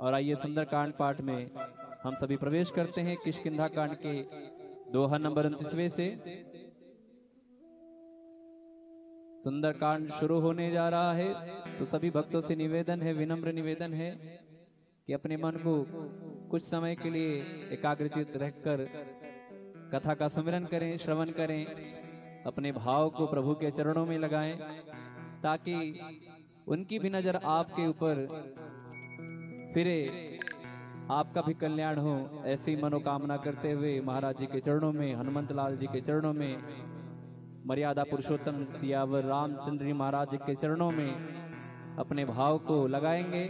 और आइए सुंदरकांड पाठ में हम सभी प्रवेश करते हैं। किष्किंधा कांड के दोहा नंबर 29वें से सुंदरकांड शुरू होने जा रहा है। तो सभी भक्तों से निवेदन है, विनम्र निवेदन है कि अपने मन को कुछ समय के लिए एकाग्रचित रहकर कथा का सुमिरन करें, श्रवण करें, अपने भाव को प्रभु के चरणों में लगाएं ताकि उनकी भी नजर आपके ऊपर फिरे, आपका भी कल्याण हो। ऐसी मनोकामना करते हुए महाराज जी के चरणों में, हनुमंत लाल जी के चरणों में, मर्यादा पुरुषोत्तम सियावर रामचंद्र जी महाराज जी के चरणों में अपने भाव को लगाएंगे।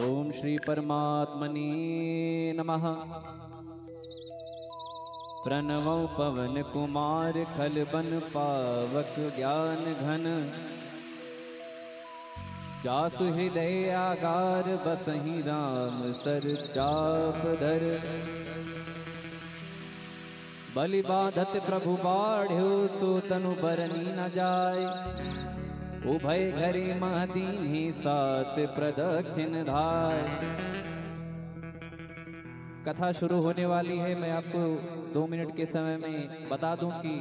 ओम श्री परमात्मने नमः। प्रणवं पवन कुमार खल बन पावक ज्ञान घन, जासु हृदय आगार बसहि राम सर चाप धर। बलि बाधत प्रभु बाढ़्यो सो तनु बरनी न जाय, उभय घरे महदीन्हि सात प्रदक्षिण धाय। कथा शुरू होने वाली है। मैं आपको 2 मिनट के समय में बता दूं कि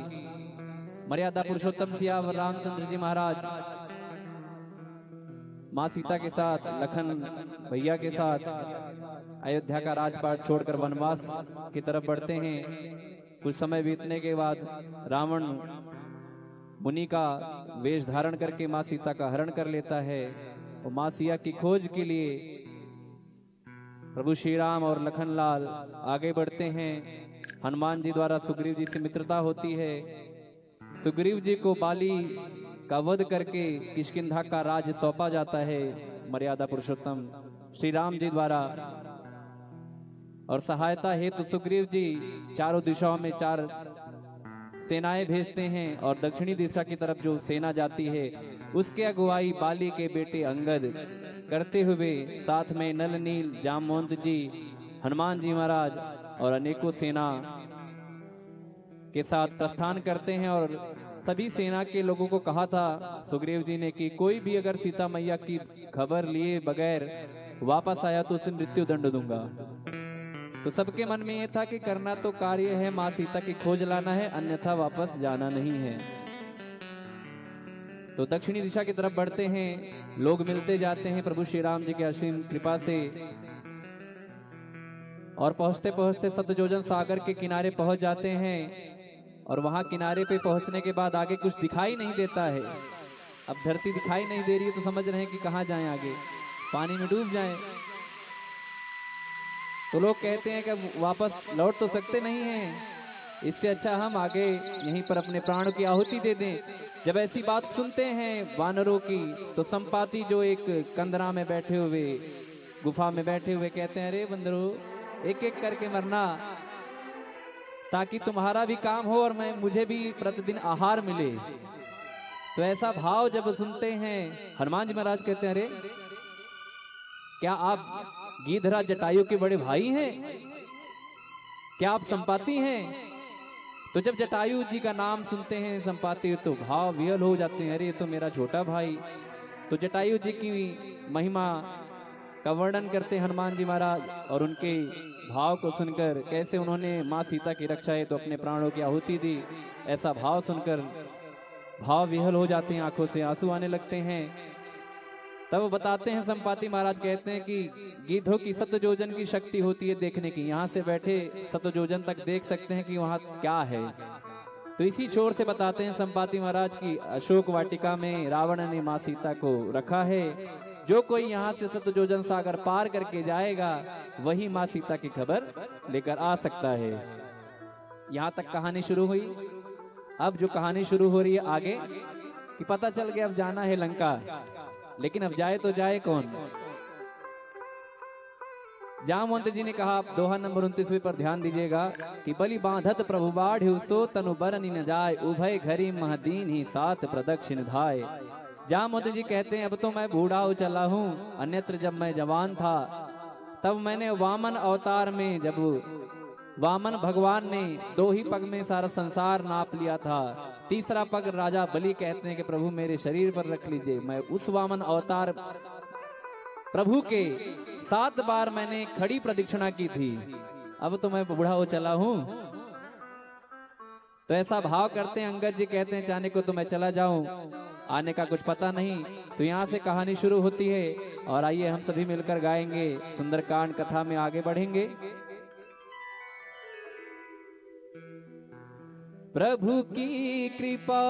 मर्यादा पुरुषोत्तम सियावर रामचंद्र जी महाराज माँ सीता के साथ, लखन भैया के साथ अयोध्या का राजपाट छोड़कर वनवास की तरफ बढ़ते हैं। कुछ समय बीतने के बाद रावण मुनि का वेश धारण करके माँ सीता का हरण कर लेता है और माँ सीता की खोज के लिए प्रभु श्री राम और लखनलाल आगे बढ़ते हैं। हनुमान जी द्वारा सुग्रीव जी से मित्रता होती है। सुग्रीव जी को बाली का वध करके किष्किंधा का राज सौंपा जाता है मर्यादा पुरुषोत्तम श्री राम जी द्वारा। और सहायता हेतु तो सुग्रीव जी चारों दिशाओं में 4 सेनाएं भेजते हैं और दक्षिणी दिशा की तरफ जो सेना जाती है उसके अगुवाई बाली के बेटे अंगद करते हुए साथ में नल नील जामवंत जी, हनुमान जी महाराज और अनेकों सेना के साथ प्रस्थान करते हैं। और सभी सेना के लोगों को कहा था सुग्रीव जी ने कि कोई भी अगर सीता मैया की खबर लिए बगैर वापस आया तो उसे मृत्यु दंड दूंगा। तो सबके मन में यह था कि करना तो कार्य है, माँ सीता की खोज लाना है, अन्यथा वापस जाना नहीं है। तो दक्षिणी दिशा की तरफ बढ़ते हैं। लोग मिलते जाते हैं प्रभु श्री राम जी के असीम कृपा से और पहुंचते पहुंचते सतजोजन सागर के किनारे पहुंच जाते हैं। और वहां किनारे पे पहुंचने के बाद आगे कुछ दिखाई नहीं देता है। अब धरती दिखाई नहीं दे रही है तो समझ रहे हैं कि कहां जाएं, आगे पानी में डूब जाएं। तो लोग कहते हैं कि वापस लौट तो सकते नहीं हैं, इससे अच्छा हम आगे यहीं पर अपने प्राणों की आहुति दे दें। जब ऐसी बात सुनते हैं वानरों की तो संपाति जो एक कंदरा में बैठे हुए, गुफा में बैठे हुए कहते हैं, अरे बंदरो एक एक करके मरना ताकि तुम्हारा भी काम हो और मुझे भी प्रतिदिन आहार मिले। तो ऐसा भाव जब सुनते हैं हनुमान जी महाराज कहते हैं, अरे क्या आप गिद्धराज जटायु के बड़े भाई हैं? क्या आप संपाति हैं? तो जब जटायु जी का नाम सुनते हैं संपाति तो भाव विहल हो जाते हैं, अरे ये तो मेरा छोटा भाई। तो जटायु जी की महिमा का वर्णन करते हनुमान जी महाराज और उनके भाव को सुनकर कैसे उन्होंने माँ सीता की रक्षा है तो अपने प्राणों की आहुति दी। ऐसा भाव सुनकर भाव विहल हो जाते हैं, आंखों से आंसू आने लगते हैं। तब बताते हैं संपाति महाराज कहते हैं कि गिद्धों की सतजोजन की शक्ति होती है देखने की, यहाँ से बैठे सतजोजन तक देख सकते हैं कि वहाँ क्या है। तो इसी छोर से बताते हैं संपाति महाराज की अशोक वाटिका में रावण ने माँ सीता को रखा है। जो कोई यहाँ से सतजोजन सागर पार करके जाएगा वही माँ सीता की खबर लेकर आ सकता है। यहाँ तक कहानी शुरू हुई। अब जो कहानी शुरू हो रही है आगे कि पता चल गया अब जाना है लंका, लेकिन अब जाए तो जाए कौन। जामवंत जी ने कहा, दोहा नंबर 29 पर ध्यान दीजिएगा कि बलि बांधत प्रभु बाढ़्यो सो तनु बरनि न जाय, उभय घरी महदीन्हि सात प्रदक्षिण धाय। जामवंत जी कहते हैं अब तो मैं बूढ़ा हो चला हूँ, अन्यत्र जब मैं जवान था तब मैंने वामन अवतार में, जब वामन भगवान ने 2 ही पग में सारा संसार नाप लिया था, तीसरा पग राजा बलि कहते हैं कि प्रभु मेरे शरीर पर रख लीजिए। मैं उस वामन अवतार प्रभु के 7 बार मैंने खड़ी प्रदक्षिणा की थी, अब तो मैं बूढ़ा हो चला हूं। तो ऐसा भाव करते हैं अंगद जी, कहते हैं जाने को तो मैं चला जाऊं, आने का कुछ पता नहीं। तो यहाँ से कहानी शुरू होती है और आइए हम सभी मिलकर गाएंगे, सुंदरकांड कथा में आगे बढ़ेंगे। प्रभु की कृपा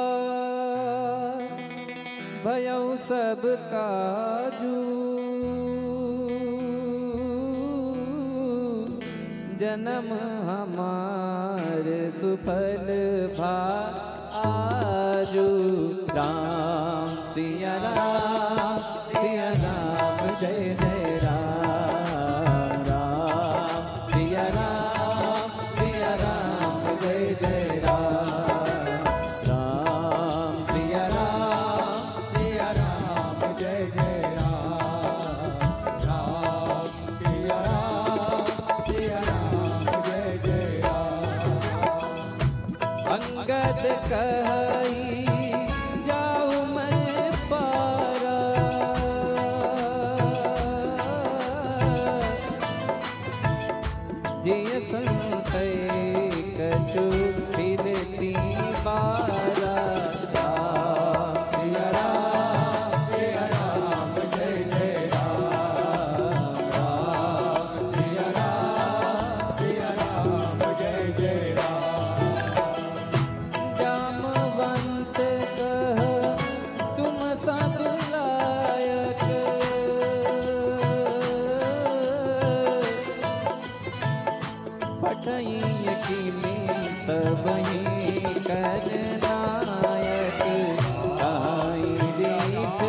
भयउ सब काजू, जन्म हमार सुफल भा आजू। राम सिया राम सिया राम जय जय राम, राम सिया राम जय जय राम, राम सिया राम जय जय राम, राम सिया राम जय जय राम। अंगद कही जाऊं मैं पारा, जिय संशय कछु फिरती बारा। राम सिया राम जय जय राम, राम सिया राम जय जय राम। जामवंत कह तुम सब लायक, पठई की में सबही कर नायक। आई रीठ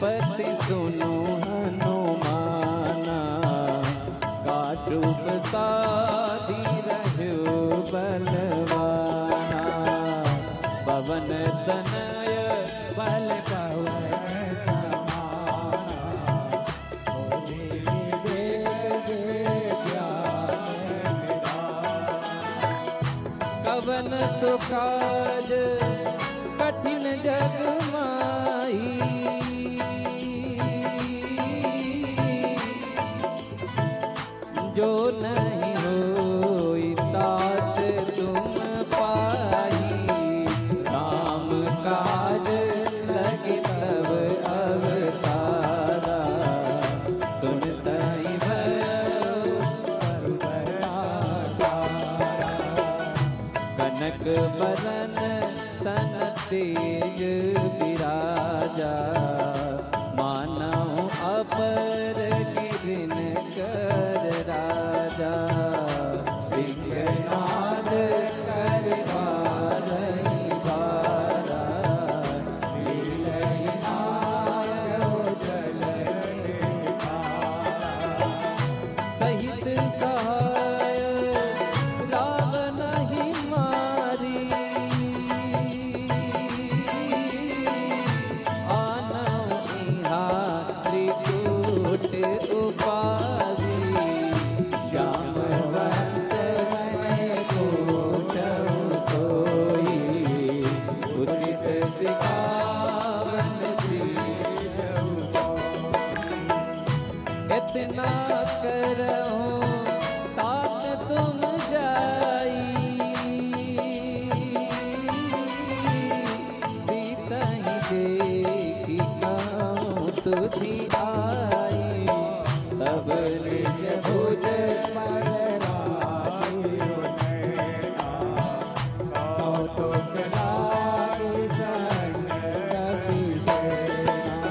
पति सुनो हनुमाना, काचुप साधी रहो बलवाना। पवन तनय बल पवन समाना, कवन सुखाज कठिन जग माही, जो नहीं होई तात तुम पाई। काम काज लगे तब अवतारा, सुनतहि भयो कनक बरन तन तेज विराजा। मानव अपर गिरिन कर राजा, सिंहनाद कर बारही बारा। लीलहि नायो जल सहित सहाय रावण ही मारी। आनौ इहा त्रिकूट उपाधि, जामवंत मैं पूछऊं कोई। उचित सिखावन दीजहु, इतना करहूं तात तुम जाई। सीतहि देखी कहूं तुझी आई, तब निज भुज पर राजी नैना। कौतुक लागी संग कपि सेना।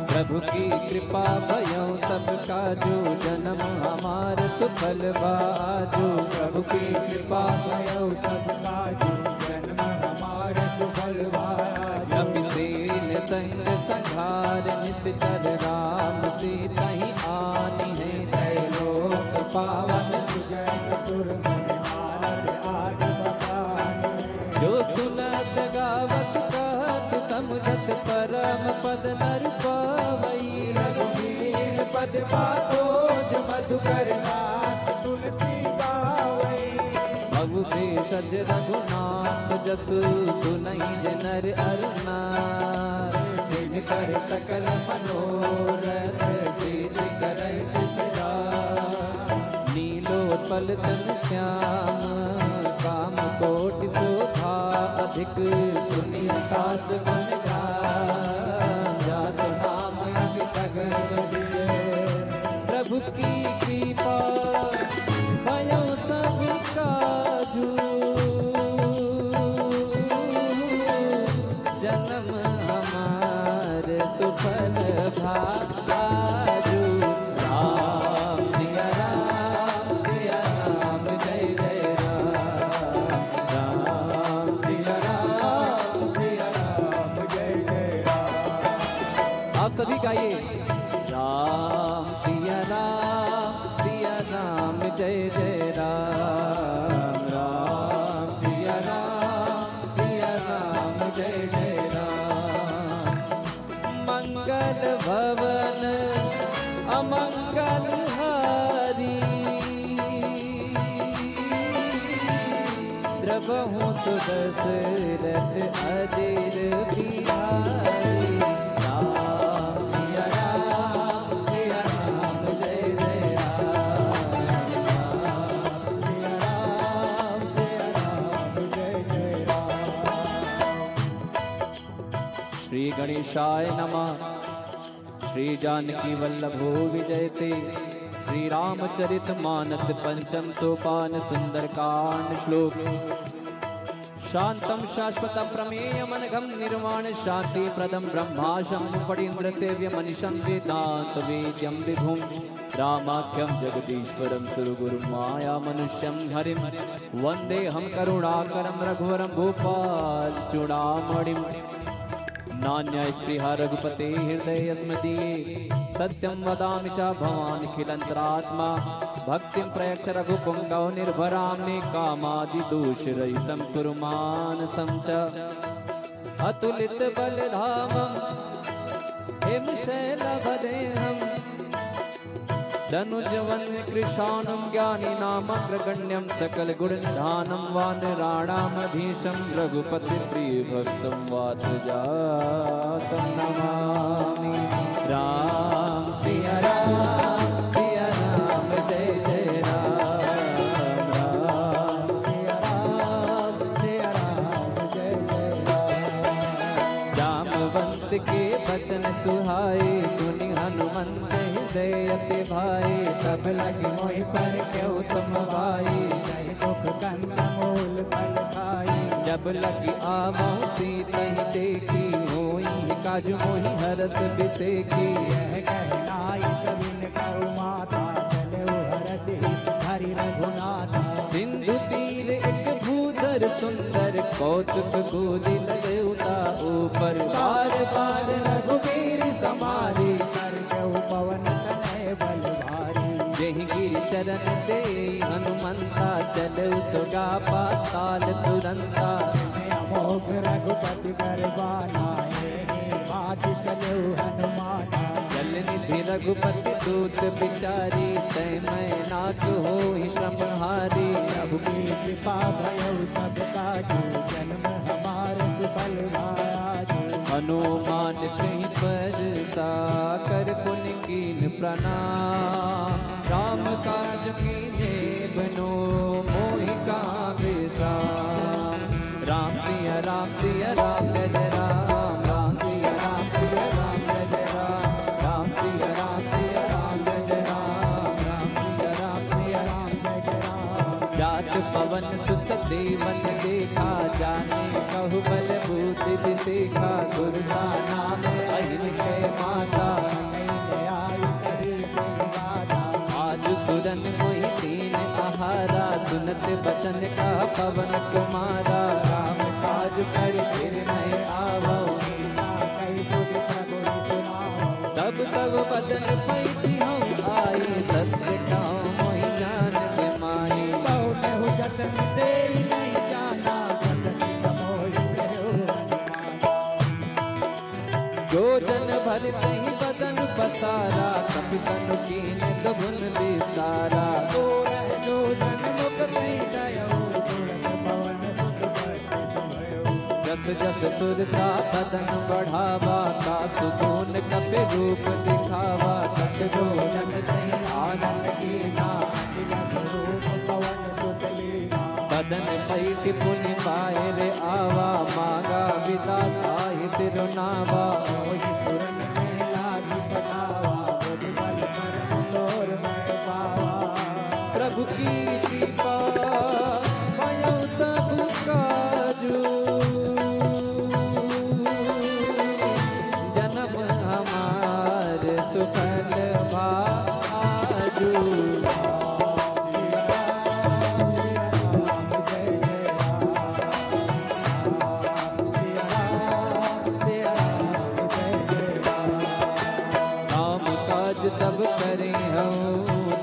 प्रभु की कृपा भयउ सब काजू, जन्म हमार सुफल बाजू। प्रभु की कृपा भयउ सब काजू, जन्म हमार सुफल बाजू। कपिसेन संग संघार निश्चर, राम सीतहि आनी है त्रैलोक पावन। सुजय सुर नारद आदि बखानी, जो सुनत गावत कहत समझत परम पद नर पावई। रघुवीर पद पातोज मधुकर नाथ तुलसी गावई। भव देश भज रघुनाथ जसु सुनहि जे नर अर नार। कर सकल मनोरथ सिद्ध करई सदा। नीलोत्पल तन श्याम काम कोटि शोभा। अधिक सुनि आकाश गुण गान। जासु नाम अमित प्रभु की कृपा भयो सब काजू। जन्म हमार सुफल भाजू। राम सिया राम जय जय राम। राम सिया राम जय जय राम। आप सभी गाइए राम सिया राम जय जय राम। राम सिया राम जय जय राम। मंगल भवन अमंगल हारी। द्रवहु सुदशरथ अधीर बिहारी। राम सिया राम जय जय राम। राम सिया राम जय जय राम। श्री गणेशाय नमः। श्री जानकी वल्लभो विजयते। श्री रामचरित मानस पंचम सोपान सुंदरकांड श्लोक। शांतम शाश्वतम प्रमेयमनघम निर्वाण शांति प्रदम ब्रह्माशं फणीन्द्र सेव्य मनीषं वेदांत वेद्यं विभुं। रामाख्यं जगदीश्वरं सुरगुरुं माया मनुष्यं हरिं। वंदेहं करुणाकरं रघुवरं भूपाल चूड़ामणिं। नान्यस्पृहा रघुपते हृदय स्मदीये। सत्यं वदामि च भवानिखिलन्तरात्मा। भक्तिं प्रयच्छ रघुपुङ्गौ निर्भरां मे कामादिदोषरहितं कुरु मानसं च। अतुलित बलधामं हिमशैलवदेहं। धनुजवन कृशानं ज्ञानिनामग्रगण्यं। सकल गुणनिधानं वानराणामधीशं। रघुपति प्रियभक्तं वातजातं नमामि। राम सिया राम जय जय राम। राम सिया राम जय जय राम। जामवंत के बचन सुहाए सुनि हनुमंत हृदय अति भाई। सब लगे मोहि पर क्यों तुम भाई। जय दुख कंद मूल फल खाई। जब लगी आवहु सीतहि देखी। होई काज मोहि हरस बिसेखी। यह कहनाई सबिन कौ माता। चलो हरसि हरि रघुनाथा। सिंधु तीर एक भूधर सुंदर। कौतुक गोदी लउता ऊपर। बार बार रघुवीर समारी। कर पवन तनय बल भारी। जहि गिरि चरण से हनुमंता। चलऊ सुगा पाताल तुरंता। अमोघ रघुपति बरबाना। बात चलऊ हनुमाना। जल निधि रघुपति दूत बिचारी। तय मैं नाथ होहि श्रमहारी। प्रभु की कृपा भयउ सब काजू। जन्म हमार सुफल भाजू। हनुमान कहीं पर साकर पुनि कीन प्रणाम। राम काज कीने बनो मोहि कहाँ विश्राम। राम सिया राम जय जय राम। राम सिया राम जय जय राम। राम सिया राम जय जय राम। राम सिया राम जय जय राम। जात पवन सुत देवन देखा। जाने कहु बल बूति विसेखा। सुरसा नाम अहिर माता। आज तुरन मोहि दीन आहारा। सुनत बचन का पवन कुमारा। राम काज कर फिर मैं आवो। तब तब बदन पैठी हूँ आई। सत्य कहूँ मोहि जान के माई। बहु जतन दे नहीं जाना। जो जन भर नहीं बदन पसारा। कपितन कीन दुगुन विसारा। जो जन मुख नहीं गयो। पवन जस जस सुरता बदन बढ़ावा, का सुकून कपि रूप दिखावा। सतगुरु जन सही आनंद कीना, रूप पवन सुत लीना। बदन पैठ पुनि पाए रे आवा, मांगा विदा ताहि तिरुनावा। मोहि सुरन में लागी बनावा, बुद्धि बल कर्म तोर मैं पावा। प्रभु की कृपा भयो सब काजू, जन्म हमार सुफल भाजू। सब करे हूँ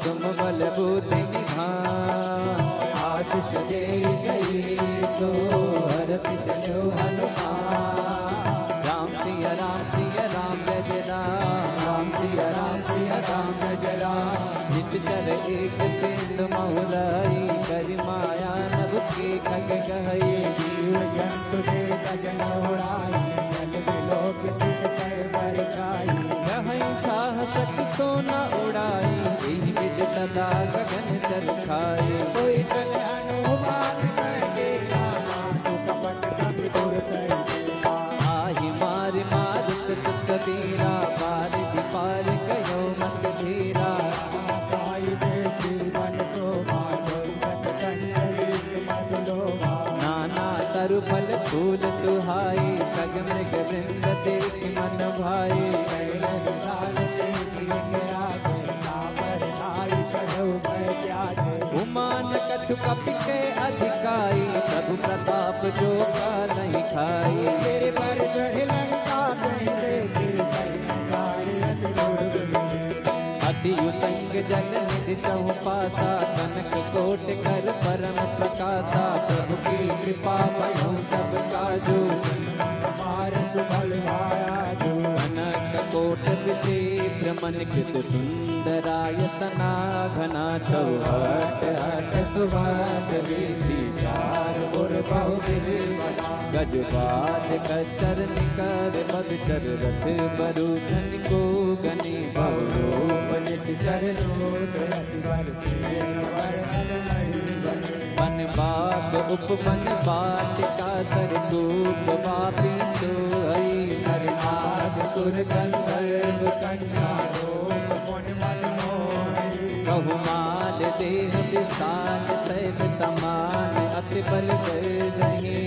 तुम बल बुद्धि निधान, आशीष दे गई सो हरस चलो हनुमान। राम सिया राम जय जय राम, राम सिया राम जय जय राम। नित चर एक सिंधु महुलाई, करि माया नभ के खग गहई। जीव जंतु दे गजन उड़ाई, जल बिलोक तित कर बरकाई। सच तो न उड़ाई, यही विद सदा गगन चरखाई। कोई चले हनुमान करके तू कपट कपि दूर कर। आहि मारि मारुत तुक बीरा, पार दी पार गयो मत धीरा। साई दे जीवन शोभा, दुर्गत कंचन मद लोभा। नाना तरु फल फूल सुहाई, खग मृग वृंद देख मन भाई। उमान कछु कपि के अधिकाई, प्रभु प्रताप जो का नहीं खाई। तेरे पर चढ़े लंका नहीं देखी, अति उतंग जल निधि तहु पासा। कनक कोट कर परम प्रकाशा, प्रभु की कृपा भयो सब काजू। कनक कोट विचित्र मन कृत सुंदरायतना। घना चौहट हट सुभाग वीथि, चार पुर बहु विधि बना। गजबाज कचर निकर बदचर, रथ बरु धन को गनी। बहुरूप निश्चर लोक, अति बर से बन बाग उपवन बाटिका। सरकूप वापी सोई, नरनाग सुर गंधर्व कन्या। रूप मुनि मन मोहि, बहुमाल देह विशाल। शैल समान अति बल कर रही,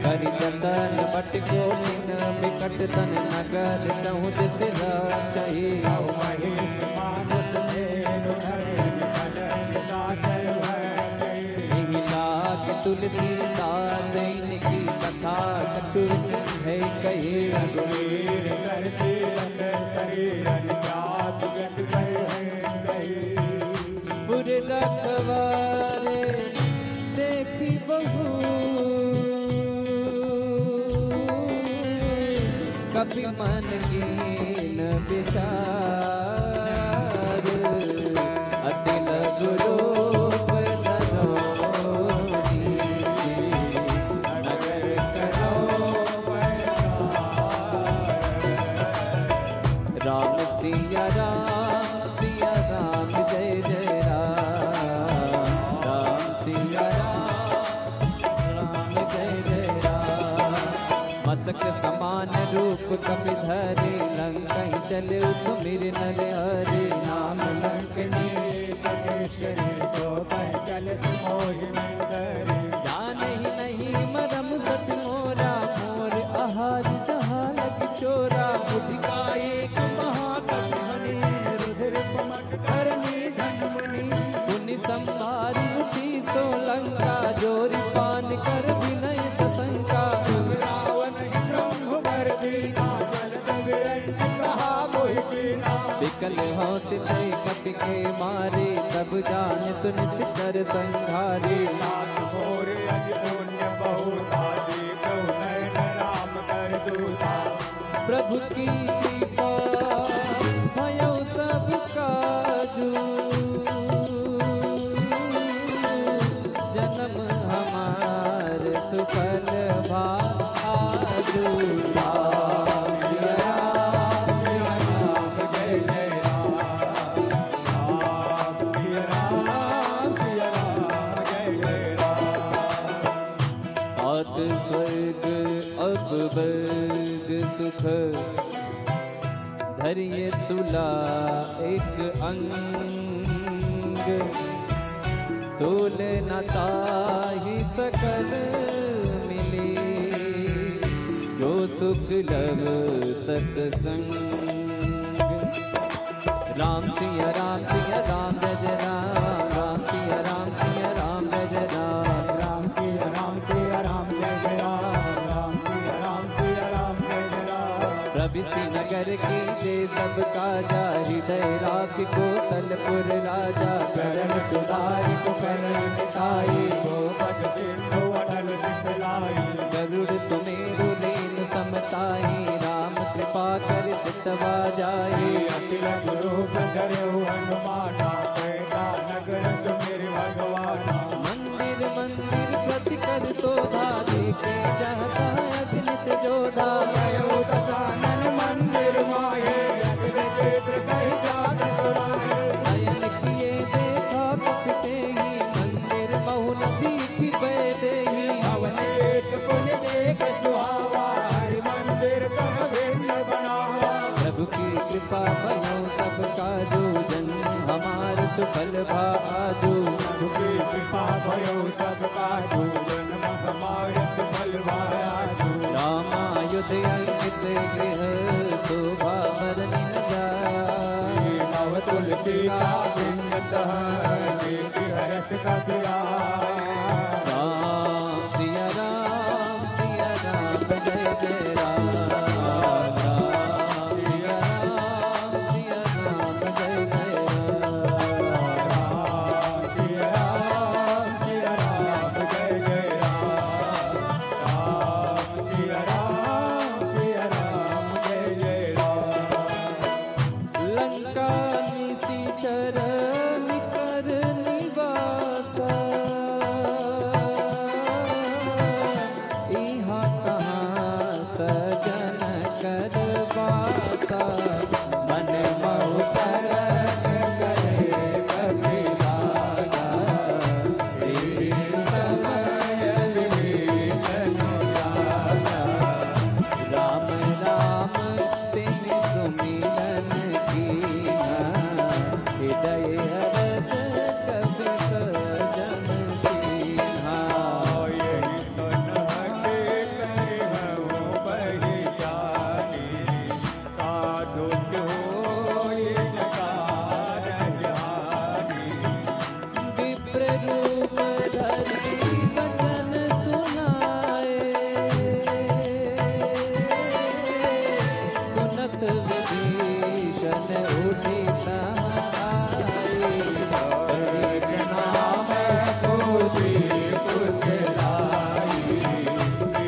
करि जतन बट कोटिन बिकट तन। नगर चहु दिस रचहि, तुलसी दास की कथा कछु है कहे। रघुवीर सरती शरीर जात गत पुर रखवारे देखी बहु। कभी मन कीन विचार, अति लघु रूप सिया राम जय जय राम, राम सिया राम जय जय राम। मस्तक समान रूप कपि धरे, लंकहि चले सुमिर नर हरे। नाम लंकनी कटेश्वरी, सो कह चल मोहि मन धरे। जानहि नहीं मरम सत मोरा, मोर आहार जहाँ लग चोरा। बुद्धि का एक संभारी उठी तो लंका, जोरी पान कर विनय सशंका। रावण ब्रह्म वर दीना, जलत विरंच कहा मोहि चीना। विकल होत थे कपि के मारे, तब जान सुनित कर संघारे। नाथ मोर अति पुण्य बहुता, देखो नयन राम कर दूता। प्रभु की कृपा भयो सब काजू, जन्म हमार सुफल भा आजू। राम सिया राम जय जय राम, राम सिया राम जय जय राम। सात स्वर्ग अब वर्ग सुख धरिए तुला एक अंग, तोल न ताहि सकल मिले, जो सुख लव सत्संग। राम सिया राम जय जय राम, राम सिया राम जय जय राम, राम सिया राम जय जय राम, राम सिया राम जय जय राम। प्रभृति नगर की जय सब काजा, हृदय राख को तलपुर राजा। करण सुधारि को करण मिटाई, गोपद सिंधु अटल सिंधलाई। गरुड़ सुमेरु लेन समताई, राम कृपा कर चितवा जाए। अतिलक रूप धरऊ हनुमाना, कैला नगर सुमिर भगवाना। मंदिर मंदिर प्रति कर शोभा, देखे जाता अग्नित जोधा। गयो दशानन मंदिर माये, अग्नि चित्र कहि जात सुनाए। शयन किए देखा कपते ही, मंदिर बहुल दीखि बैदे ही। अवनीत पुन देख सुहावा, हरि मंदिर कह भिन्न बनावा। प्रभु की कृपा भयो सब काजू, जन्म हमार सुफल भा आजू। प्रभु की कृपा भयो सब काजू, जन्म हमारे सुफल भायाजू। रामायुध अंकित गृह, शोभा बरनि न जाय। नव तुलसी का बिंदतः, देति हरस कपिया। राम सिया राम जय जय राम, राम सिया राम जय जय राम। राम सिया राम जय जय राम, राम सिया राम जय जय राम। लंका निशिचर निकर निवासा, इहाँ कहाँ सजन कर बासा। मन महु तरन करे कपि लागा, तेरी समय विभीषण राजा। राम राम तिन सुमिरन कीना, हृदय हरस कपि सजन कीन्हा। यही सुन हटे करिहु पहिचानी, साधु होय जकार ज्ञानी। विप्र रूप धरि वचन सुनाए, सुनत विभीषण उठि समाए। एक नाम पूजी कुशलाई,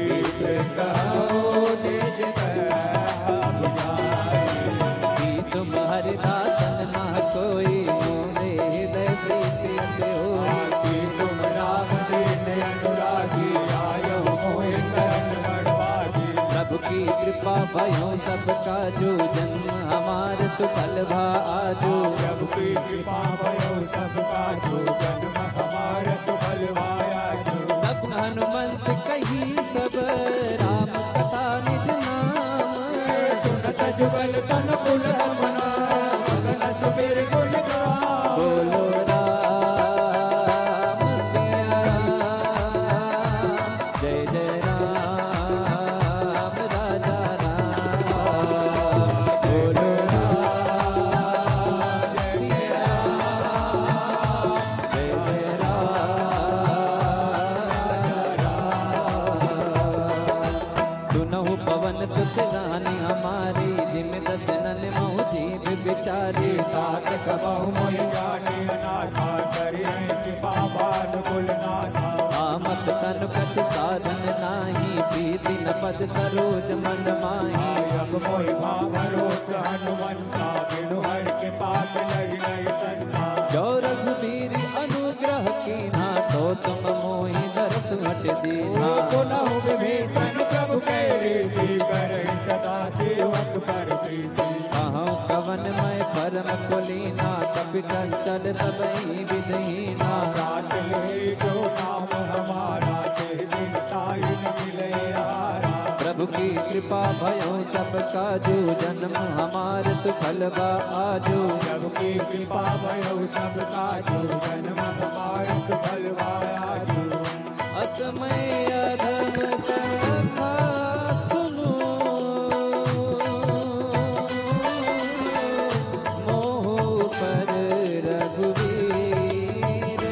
एक कहो निज कह बुझाई। कि तुम हरिदासन ना कोई, मोरे हृदय प्रीति अति होई। कि तुम राम दीन अनुरागी, आयो मोहि करन बड़भागी। प्रभु की कृपा भयो सब काजू, जन्म हमार सुफल भा आजू। प्रभु की कृपा भयो सब काजू, जन्म हमारे सुफल भायाजू। तब हनुमंत कही सब, राम कथा निज नाम। सुनत जुगल तन कुल मना, मगन सुमिर गुण गान। बोलो राम सिया राम जय जय राम, राजा राम। बोलो राम सिया राम जय जय राम। सुनहु पवन सुत रानी हमारी, जिम दसनन महु जीव बिचारी। तात कबहु मोहि जाने अनाथा, करिहे कृपा बानुकुल नाथा। आमत तन कछ साधन नाही, प्रीति न पद सरोज मन माही। अब मोहि भाव भरोस हनुमंता, बिनु हरि के पास लहि नहीं संता। जो रघुबीर अनुग्रह कीन्हा, तो तुम मोहि हट दीना। सुनहु विभीषण प्रभु कह रीति, करे सदा सेवक पर प्रीति। कहूँ कवन मैं परम कुलीना, कपि चंचल सबई विधहीना। रात ले जो नाम हमारा, ते दिन ताई मिले हारा। प्रभु की कृपा भयो सब काजू, जन्म हमार सुफल बा आजू। प्रभु की कृपा भयो सब काजू, जन्म हमार सुफल बा आजू। असमय अधम कथा सुनो, मोह पर रघुवीर।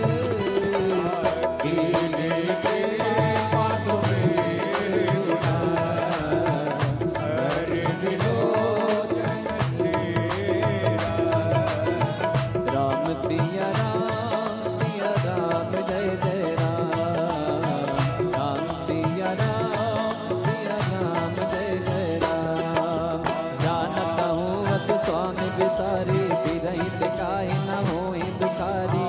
कीने के पासों में हरि विलोचन तेरा। राम सिया राम जय जय राम। राम सिया राम जय जय राम। जानता हूँ अस स्वामी बिसारी, बिरही दिखाई न होई दुखारी।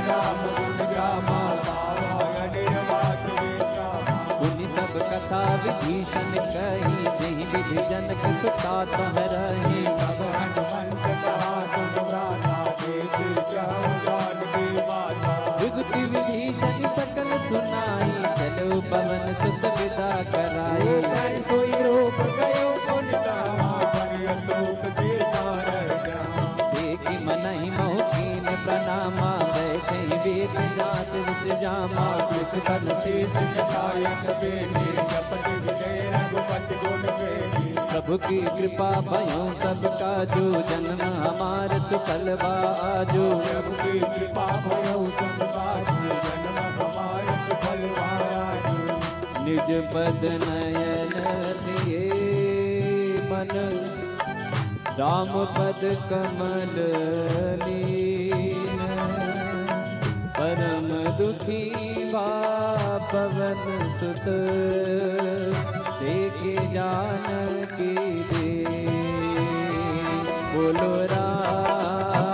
राम गुण ग्रामा, सावा निर्वाच वेत्रा। उन्हीं सब कथा विभीषण कही, नहीं विधि जनक सुता तोहरही। तब हनुमंत कहा सुन भ्राता, देति जाऊ जानकी माता। जुगति विभीषण सकल सुनाई, चलो पवन सुत विदा कराई। कर सोई रूप गयो पुन गावा, पर अशोक सीता रह जावा। देखी मनहि मोहकीन प्रणामा, बैठे वेद जात विष जामा। इस तन शीस झुकायत बेटी, जपति विजय रघुपति गुण बेटी। प्रभु की कृपा भयो सब काजू, जन्म हमार सुफल बा आजू। प्रभु की कृपा भयो सब काजू, जन्म हमार सुफल बा आजू। निज पद नयन दिए मन, राम पद कमल लीन। परम दुखी बा पवन सुत, देखे जानकी दे। बोलो राम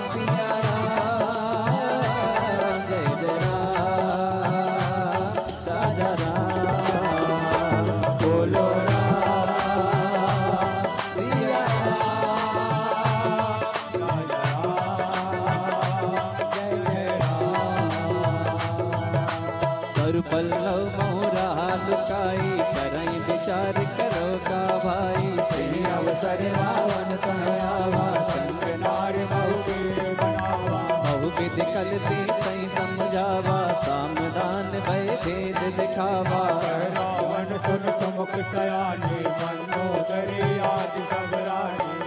सिया राम जय जय राम राजा राम। बोलो राम सिया कर पल्लव मोरा लुकाई, करई विचार करो का भाई। तेरी अवसर रावण तह आवा, संग नार बहुवीर बनावा। बहु विधि कल से कई समझावा, सामदान भय भेद दिखावा। रावण सुन सुमुख सयाने, मनोदरी आदि सब रानी।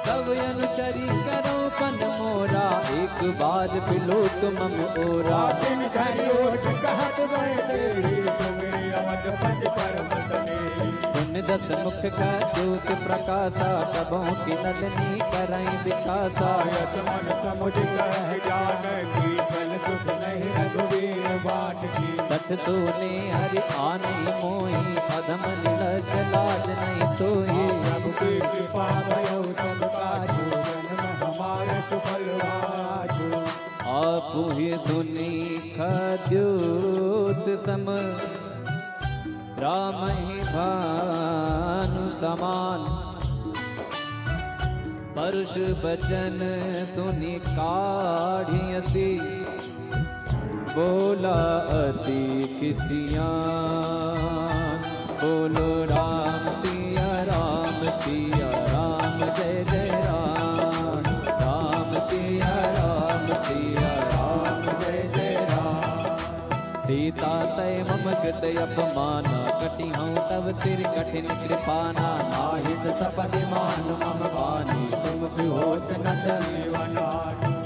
तब अनुचरी करो पन मोरा, एक बार पिलोक मम ओरा। दिन घरी ओठ कहत बैठे, सुमिरि अवधपति परम सनेही। सुन दस मुख का ज्योत प्रकाशा, कबों की नलनी करई विकासा। यस मन समुझ कह जानकी, फल सुख नहीं रघुवीर बाट की। सठ सोने हरि आने मोही, अधम निलज लाज नहीं सोही। प्रभु की कृपा भयो सब काजू, जन्म हमारे सुफल आजू। आपु ही सुनी खद्योत सम, राम ही भानु समान। परुष बचन सुनि काढ़ियसी, बोला अति खिसियान। बोलो राम सिया राम जय जय राम। राम सिया राम जय जय राम। सीता तय मम कृत अपमाना, कटि हूँ तब सिर कठिन कृपाना। नाहित सपदि मान मम बानी, तुम होत न धन्यवान।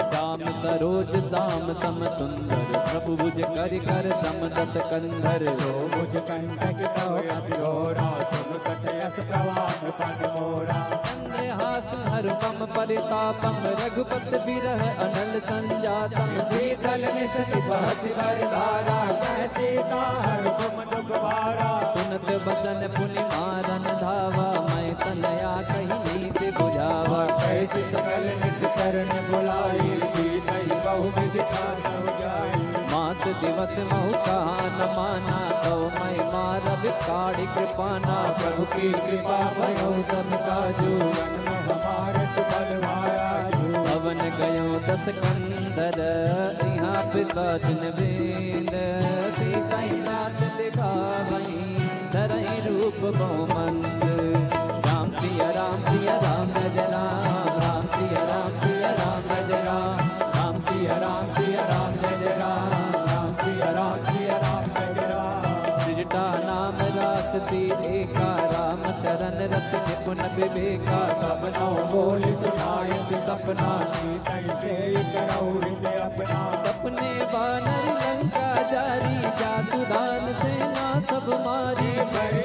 श्याम सरोज दाम सम सुंदर, प्रभु भुज कर कर सम दस कंधर। सो मुझ कंटक तव असिरोरा, सुन सठ यस प्रवाह पन मोरा। चंद्रहास हर पम परितापम, रघुपत बिरह अनल संजातम। शीतल निसति बहसि बरधारा, कह सीता हर तुम दुख भारा। सुनत बचन पुनि मारन धावा, मैं तनया कही नीति बुझावा। कैसे सकल निस चरण बुलाई, सीतई बहु विदिता सब जाई। मास दिवस महु कहा न माना, तो मैं मार बिकाड़ी कृपाना। प्रभु की कृपा भयो सब काजू, जन्म हमारे सुफल भाया जो। पवन गयो 10 कंदर, यहाँ पिशाचन बेंद। सीता नाथ दिखा वही, धरई रूप बहुमंत। राम सिया राम सिया राम जय राम, राम सिया राम सिया राम जय राम, राम सिया राम सिया राम जय राम, राम सिया राम सिया राम जय राम। सृजटा नाम रासती एका, राम चरण रस निपुण विवेका। सपनों बोल सुनाए सपना, सीतई से करौ हृदय अपना। सपने वानर लंका जारी, जातु दान सेना सब मारी।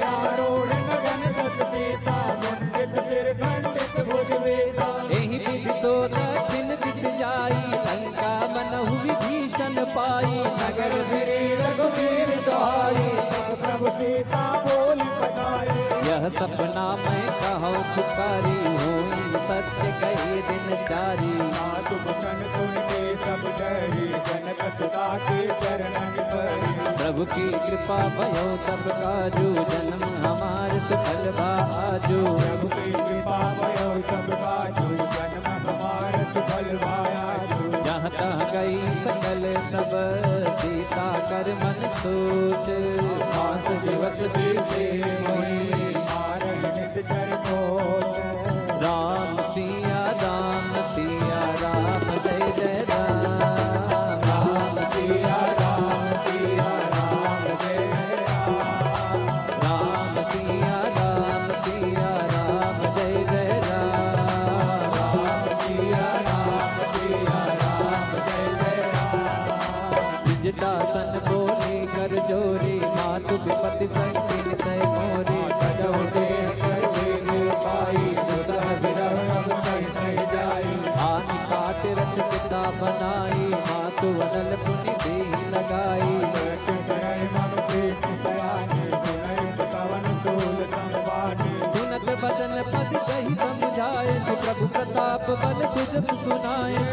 आरोढ़ गगन दस सीसा, मुंडित सिर खंडित भुज वेसा। एहि विधि तो दक्षिण दिख जाई, लंका मनहु विभीषण पाई। नगर गिरी रघुवीर दुहाई, तब प्रभु सीता बोल बताई। यह सपना मैं कहूँ पुकारी, होई सत्य कहे दिन चारी। सासु वचन सुन के सब डरी, जनक सुता के चरणन परी। प्रभु की कृपा भयो सब काजू, जन्म हमार सुफल आजू। प्रभु की कृपा भयो सब काजू, जन्म हमार सुफल भाया जो। जहाँ तहाँ गई सकल तब, सीता कर मन सोच। 5 दिवस बीते मोहि, मारहि निश्चर कोच। राम सिया राम जय जय राम। राम सिया राम जय राम। राम सिया राम जय जय राम। राम सिया राम जय जय राम। विजटा सन बोली कर जोरी, मातु विपति संकीन तय मोरी। सजो दे कर देव पाई, दुसह विरह अब सही जाई। आनि काट रच पिता बनाई, मातु वनल पुनि देहि लगाई। सत्य करय मन प्रीत सयानी, सुनय पवन सूल संवानी। सुनत बदन पद कही समझाए, प्रभु प्रताप बल तुझ सुनाए।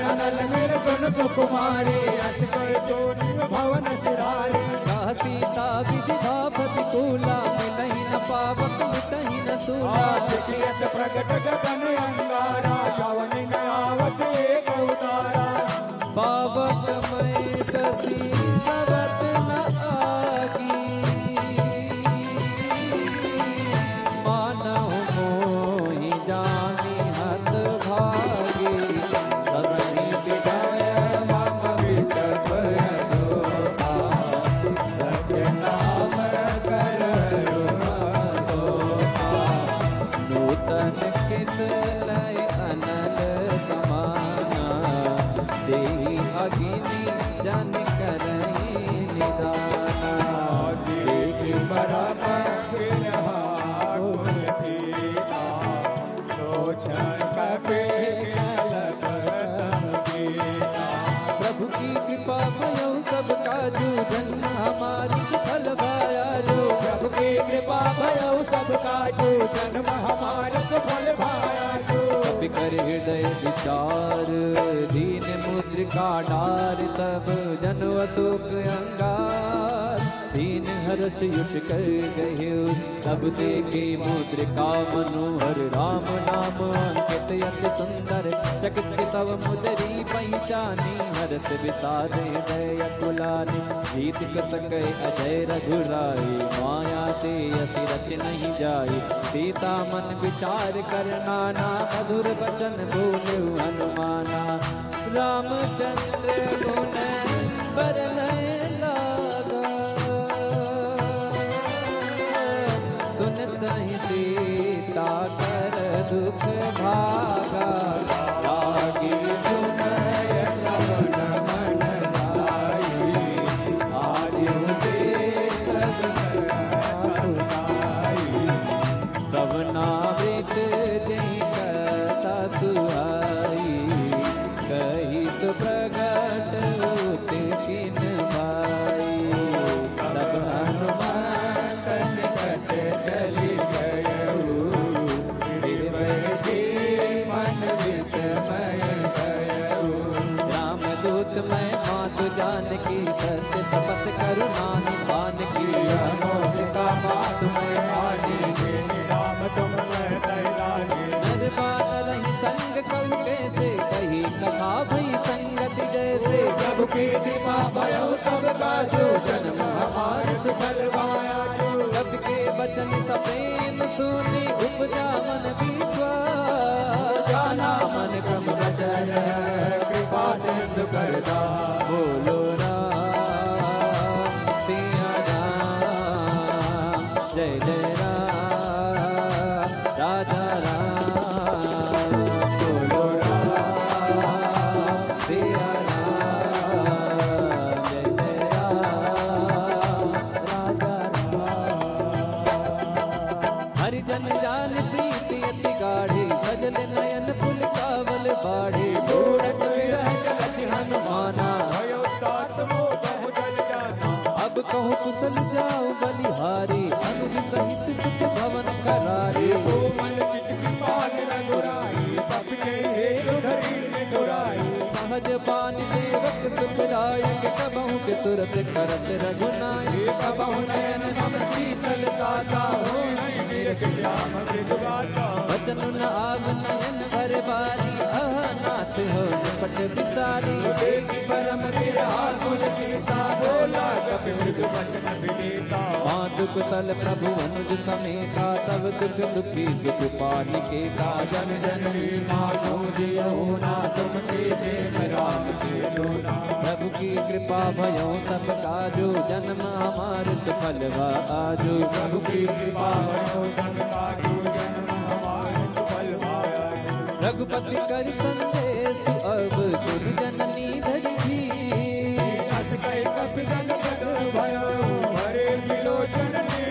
अनल मिल सुन सुकुमारी, अस कर चोरी भवन सिरारी। कह सीता विधिधा प्रतिकूला, मिलहि न पावक मिटहि न सूला। कियत प्रगट गगन अंगारा, यवन न आवत एक उतारा। पावक मैं कसी सबत न आगी, मानहु मोहि जानि हत भागी। सदहि विनय मम विटप सोता, सत्य नाम करो सोता। नूतन किस लय अनल समाना, देहि अगिनि जन करहि निदाना। देख परम विरहाकुल सीता, लोचन कपे कलपतम गीता। प्रभु की कृपा भयो सब काजू, जन्म हमारी सुफल भाया जो। प्रभु की कृपा भयो सब काजू, जन्म हमार सुफल भाया जो। कपि कर हृदय विचार, दीन मुद्रिका डार। सब जन अशोक अंगार, दीन हर्ष युट कर गए। तब देखे मुद्रिका मनोहर, राम नाम अंकित अति सुंदर। चकित तव मुदरी पहचानी, हर्ष विषाद हृदय अकुलानी। जीत सके अजय रघुराई, माया ते असी रच नहीं जाई। सीता मन विचार कर नाना, मधुर वचन बोले हनुमाना। रामचंद्र गुण बरनय लागा, सुनतहि सीता कर दुख भागा। लागी सुनय लवन मन लाई, आयु दे सुनाई। तब नावृत जय कथा सुहाई, कही तो प्रगट होते किन भाई। तब हनुमान निकट चली गयऊ, गिरवै जी मन विष मैं मात जान की, सत्य शपथ करुणा निधान की। अनोखिता बात मैं आनी, तेरे राम तुम मैं सैलानी। नरबान रही संग कहु कैसे, कही कथा भई संगति जैसे। प्रभु की कृपा भयो सब काजू, जन्म हमारे सुफल पाया जो। सबके वचन सप्रेम सुनी, उपजा मन विश्वास। जाना मन क्रम रचन, कृपा सिंधु करदा। बोलो राम सिया राम, जय जय राम राजा राम। बोलो राम सिया राम, जय जय राम राजा राम। हरिजन जान प्रीति अति गाढ़ी, सजल नयन पुल कावल बाढ़ी। ढूढ़त विरह जलति हनुमाना, भयो तात मोह बहु जल जाना। अब कहूँ कुशल जाओ बलिहारी, अनुज सहित सुख भवन करारी। ओ मन चित कृपाल रघुराई, तप के हेतु धरी निठुराई। सहज बान सेवक सुखदायक, कबहु के तुरत करत रघुनाय। कबहु नयन तम शीतल दाता, हो नहीं निरख श्याम मृदु गाता। वचन न आग नयन भर बारी, अह नाथ हो निपट बिसारी। देखि परम विरहा कुल सीता, बोला कपि मृदु वचन विनीता। मातु कुशल प्रभु अनुज समेता, तब दुख दुखी सुख पालिकेता। जन जननी मानो जियो ना, तुम तेजे राम के लोना। प्रभु की कृपा भयो सब काजो, जन्म हमार सफल वा आजो। प्रभु की कृपा भयो सब काजू, जन्म हमारे सफल पाया। रघुपति कर संदेश, अब सुर जननी धरि। अस कहि कपि जन जग भयो, हरे विलोचन ने।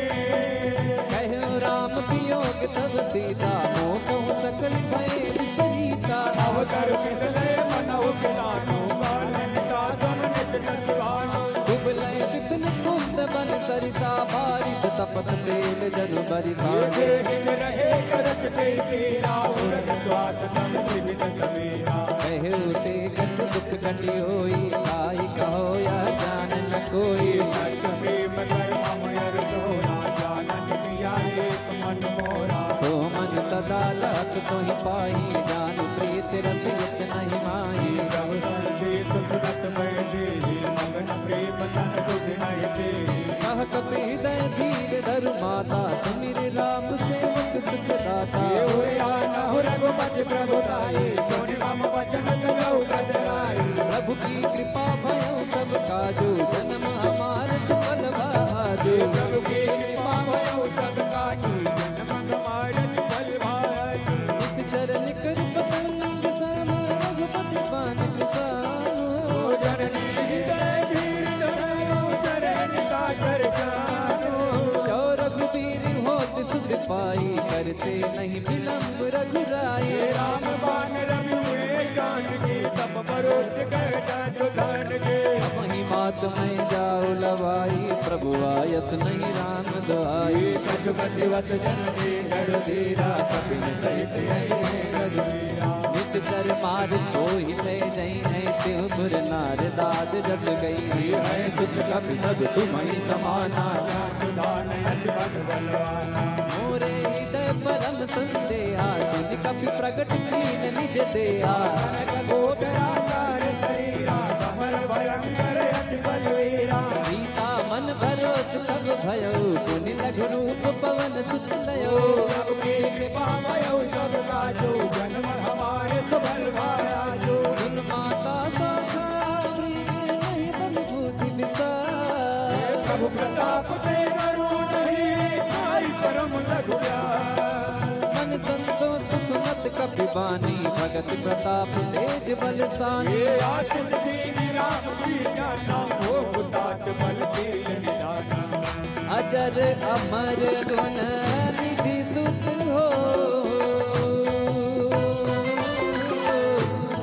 कहु राम वियोग तब सीता, मोह कहु सकल भय विपरीता। नव कर फिसले मनहु किलानो, कालनिता सम नित नचवानो। कुबलय विपिन कुंद बन सरिता, बारिश तपत तेल जनु बरिता। ये हिन रहे करत ते तेरा, उरग श्वास समझि बिन सवेरा। कहु ते कछ दुख घटी होई, आई कहो या जान न कोई। सत्य प्रेम कर अमर तोरा, जानन किया एक मन मोरा। तो मन सदा लख तोहि पाई, जान प्रीत रसियत नहीं माही। प्रभु संदेश सुनत मैं देहि, मगन प्रेम तन सुध नहीं देहि। कह कपि हृदय धीर धरु माता, सुमिर राम सेवक सुख दाता। ये हुआ न हो रघुपति प्रभु ताई, सोनि मम वचन गौ गदराई। प्रभु की कृपा भयो सब काजो, जन्म हमार सफल भाजो। प्रभु की कृपा भयो सब काजू, जन्म हमारे फल भाजू। इस चरण कर पतंग सम, रघुपति पान किसानो। जननी हृदय धीर धरो, चरण का चरचानो। जो रघुवीर होत सुख पाई, करते नहीं विलंब रघुराई। राम बान रवि हुए जानकी, तब बरोज कर जाजो धन के। वही मात में जाओ लवाई, प्रभु आयत नहीं राम दुआई। कछुपति वस जननी जड़ धीरा, कपिन सहित यही रघुवीरा। नित कर मार तो ही ले जई है, त्यों पुर नार दाद जग गई है। सुख कपि सब तुम्हारी समाना, सुधान अति बल बलवाना। मोरे हृदय परम संदेहा, सुन कपि प्रगट कीन निज देहा। कनक गोचराकार शरीरा, समर भयंकर अति बलवीरा। सीता मन भरोस सब भयो, पुनि लघु रूप पवन सुत लयो। प्रभु की कृपा भयो सब काजो, जन्म हमारे सफल भायाजो। सुन माता शाखा, नहीं बन भूति विसार। प्रभु प्रताप से करो नहीं, आई परम लघु मन संतोष सुनत कपि बानी, भगत प्रताप तेज बलसानी। ये आशीष दीनी राम की ज्ञाना, हो तात बल शील निदाना। अजर अमर गुण निधि सुत हो,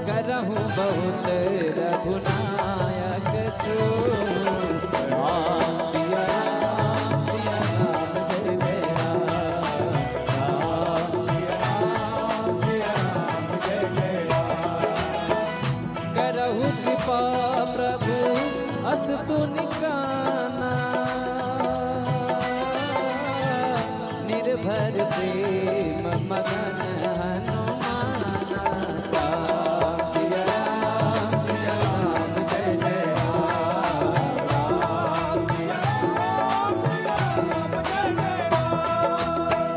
करहु बहुत रघुनायक सो। राम सिया राम, सिया राम, जय जय राम। राम सिया राम, जय जय राम। करहु कृपा प्रभु अस सुनिकाना, निर्भर प्रेम मगन हनुमाना। राम सिया राम जय जय राम, राम सिया राम जय जय राम।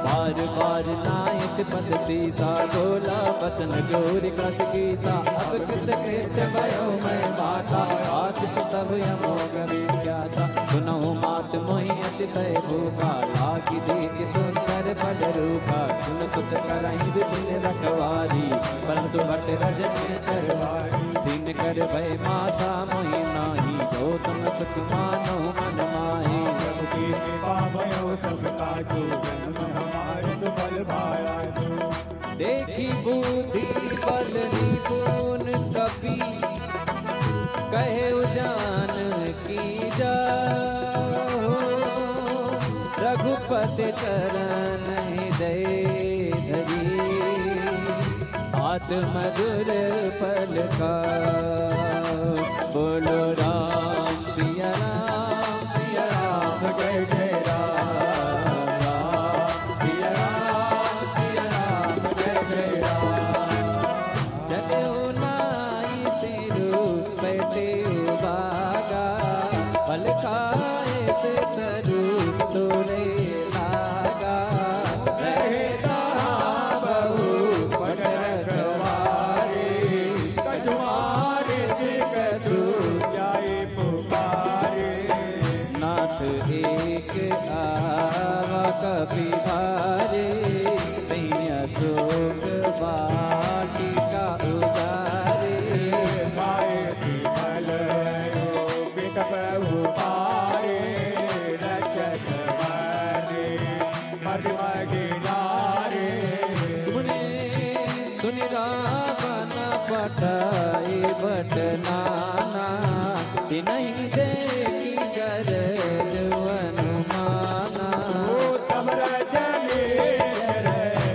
बार बार नायक पद सीता, बोला वचन जोर कस कीसा। अब कृत कृत्य भयो मैं माता, आशिष तब यमोग विख्याता। सुनहु मात मोहि अतिशय भूखा, लागी देख सुंदर पद रूपा। सुन सुत करहि विपिन रखवारी, परंतु भट रजनी चरवारी। दिन कर भय माता मोहि नाही, जो तुम सुख मानो मन माही। प्रभु की कृपा भयो सब काजू, जन्म हमारे सुफल भाया जो। देखी बुद्धि बल निपुण कपि, कहे उजान की जाओ। रघुपति चरण हृदय धरी, आत्मधुर पल का। बोलो राम सिया राम जय जय राम, राम सिया राम जय जय राम। जनेऊ नाई तेरू बैठे बागा, पल खाए से तरू तोरे लागा। रहता बहु पट रखवारे, कछुआरे से कछु जाए पुकारे। नाथ एक आवा कभी भारे, नैया शोक वाटिका उजारे। गाए शीतल बिट प्रभु पारे, रक्षक बने मध्यम गिनारे। सुने सुन रावण पटाए बट नाना, नहीं देखी गरज अनुमाना। सब रचने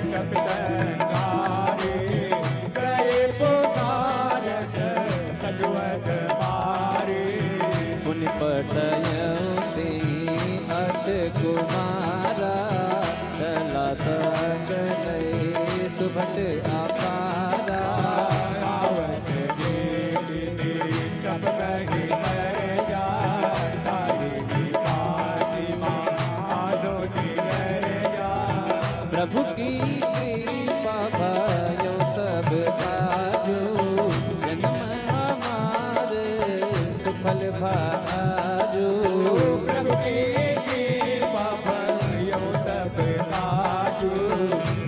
कप संगारे, गए पुकारत कछुअत मारे। पुन पटयते अट कुमारा, चला सकले सुभट अपारा। आवत देवी कप कही कर जा, तारी की फातिमा आदो की कर जा। प्रभु की कृपा भयो सब काजो, जन्म हमारे सुफल भाजो। प्रभु की कृपा भयो सब काजू,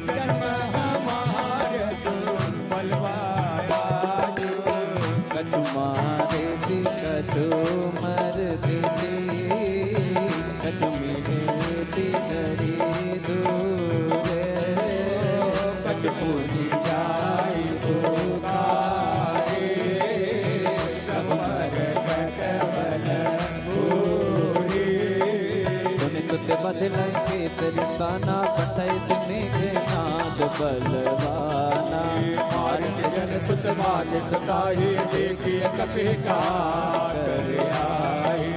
जन्म हमारे सुफल भाजू। कछु मारे दी कछु मरती थी, कछु मिलती धरी दूरे। कछ पूजी जाई पुकारे, प्रभु मर कटबल पूरी। सुन तुत बदल के तिरसाना, पठय मेघ नाद बलवाना। मार्ग जन सुत बाल सताई, देखिए कपि का कर आई।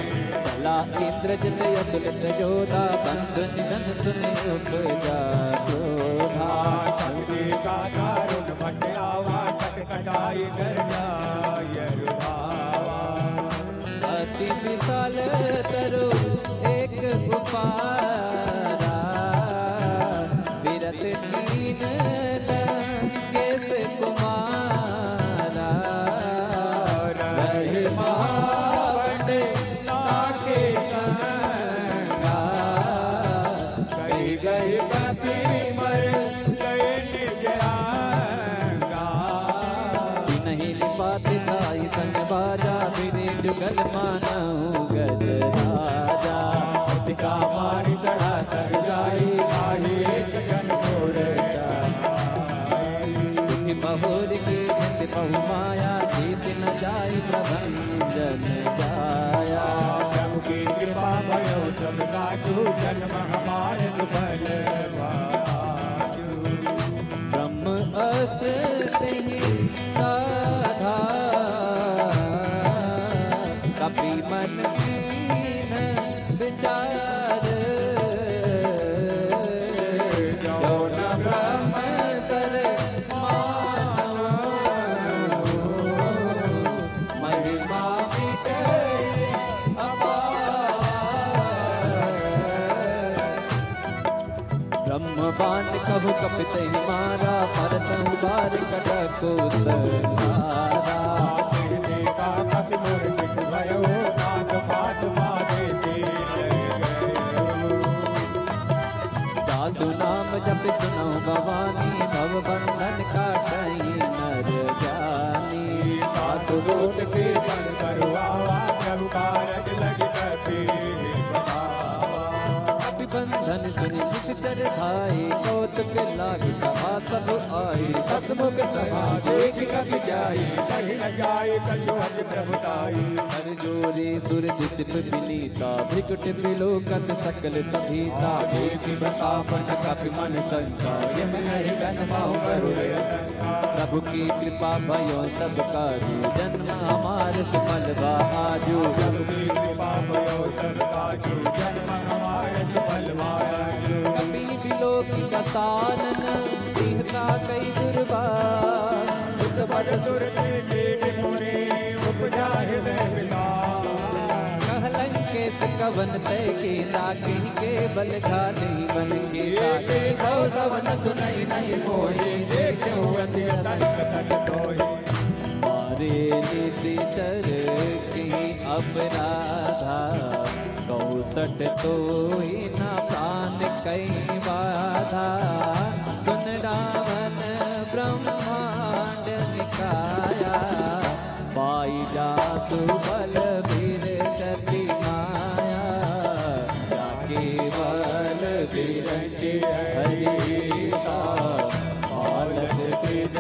चला इंद्रजित अतुलित जोधा, बंधु निधन सुने उपजा क्रोधा। शक्ति का दारुण भट आवा, कटकटाई कर जाय रुआवा। अति विशाल तरु एक उपारा, विरत कीन केस कुमारा। रहे महावट लाके संगा, गई गई कपि मर गए निज आंगा। नहीं लिपाते ताई संग बाजा, फिरे जुगल मानऊ गज राजा। का मारी चढ़ा कर जाई, आई एक जन मोर जाई। महोर की जित बहु माया, जीत न जाई प्रभंजन जाया। प्रभु की कृपा भयो सब काजू, जन्म हमारे सुफल भाजू। ब्रह्म अस्त्र तेहि साधा, कहु कपित ही मारा भरत बार कटको सहारा देखा कपि मूर्छित भयो नाथ पास मारे से साधु नाम जप सुनो भवानी भव बंधन काटई नर जानी सासु दूत के बन करवावा प्रभु कारज लगी कपि कपि बंधन सुनि नितर भाई कौतुक लागे सभा सब आई हसमुख सभा देख कपि जाई कहीं न जाए कछु हज प्रभुताई हर जोरे सुर दिस विनीता भ्रिकुट विलोकन सकल सभीता देखि बतापन कपि मन संका यम नहीं गन बहु करुणे प्रभु की कृपा भयो सब काजू जन्म हमार सुफल आजू प्रभु की कृपा भयो सब काजू जन्म हमारे सफल मायाजू कपि विलोकी कतानन सिंहता कई दुर्बार उत बड़ दुर्गे देव मुनि उपजा हृदय विलास कहलंकेत कवन तय के ताकि के बल घाले बन के ताके कवन सुनई नहीं मोहि देखो अति संकट तोहि मारे निशिचर की अपराधा कौसट तो ही न प्राण कई बाधा सुन रावण ब्रह्मांड निकाया पाई जासु बल वीर गति माया जाके बल विरंचि हरिता पालक सिजत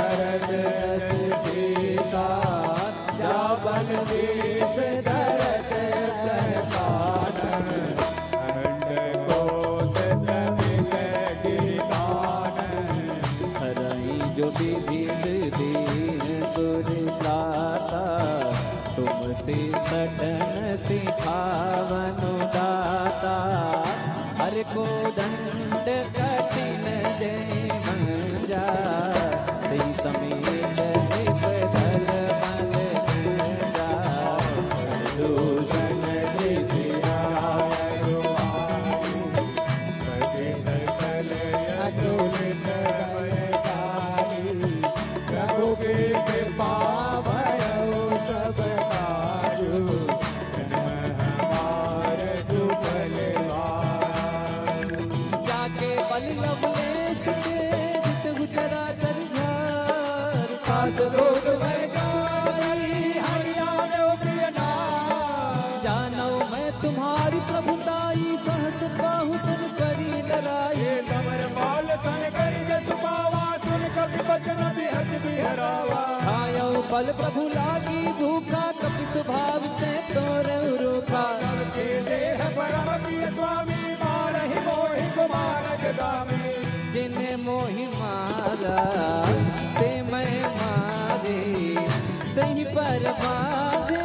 हरत रस सीता जाबल शीस धरत प्रसादन खंड कोस समित गिरिदान हरई जो विविध दीन दुर्दाता तुमसे सटन सिखावनु दाता हर को दंड कठिन जय मंजा श्री समेत निपधल मन गंजा दूषण प्रभु की कृपा भयो सब काजू जन्म हमारे सुफल जाके बल लवलेश के जित गुजरा कर घर पास लोग मैं गाई हरियाणा प्रिय नाम जानो मैं तुम्हारी प्रभुताई सहस बाहु सुन करी लड़ाई ये कमर बाल सन करी जस पावा सुन कपि बचन बिहज बिहरावा आयो बल प्रभु लागी भूखा कपि स्वभाव से तोर रूखा के देह परम प्रिय स्वामी मारहि मोहि कुमार जगामी जिन्हें मोहि मारा ते मैं मारे सही पर बाजे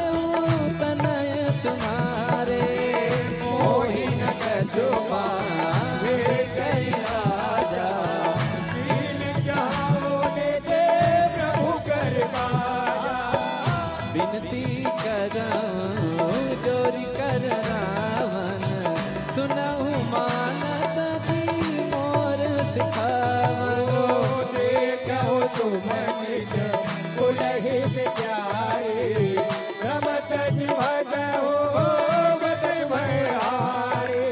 तनय तुम्हारे मोहि न कछु पावे कई राजा दीन जहां ने जे प्रभु कर पाया विनती करऊं जोरी कर रावण सुनहु मानत की मोर सिखावो देखो तुम निज उलहि विचारी रमत जीवज हो बत भयारी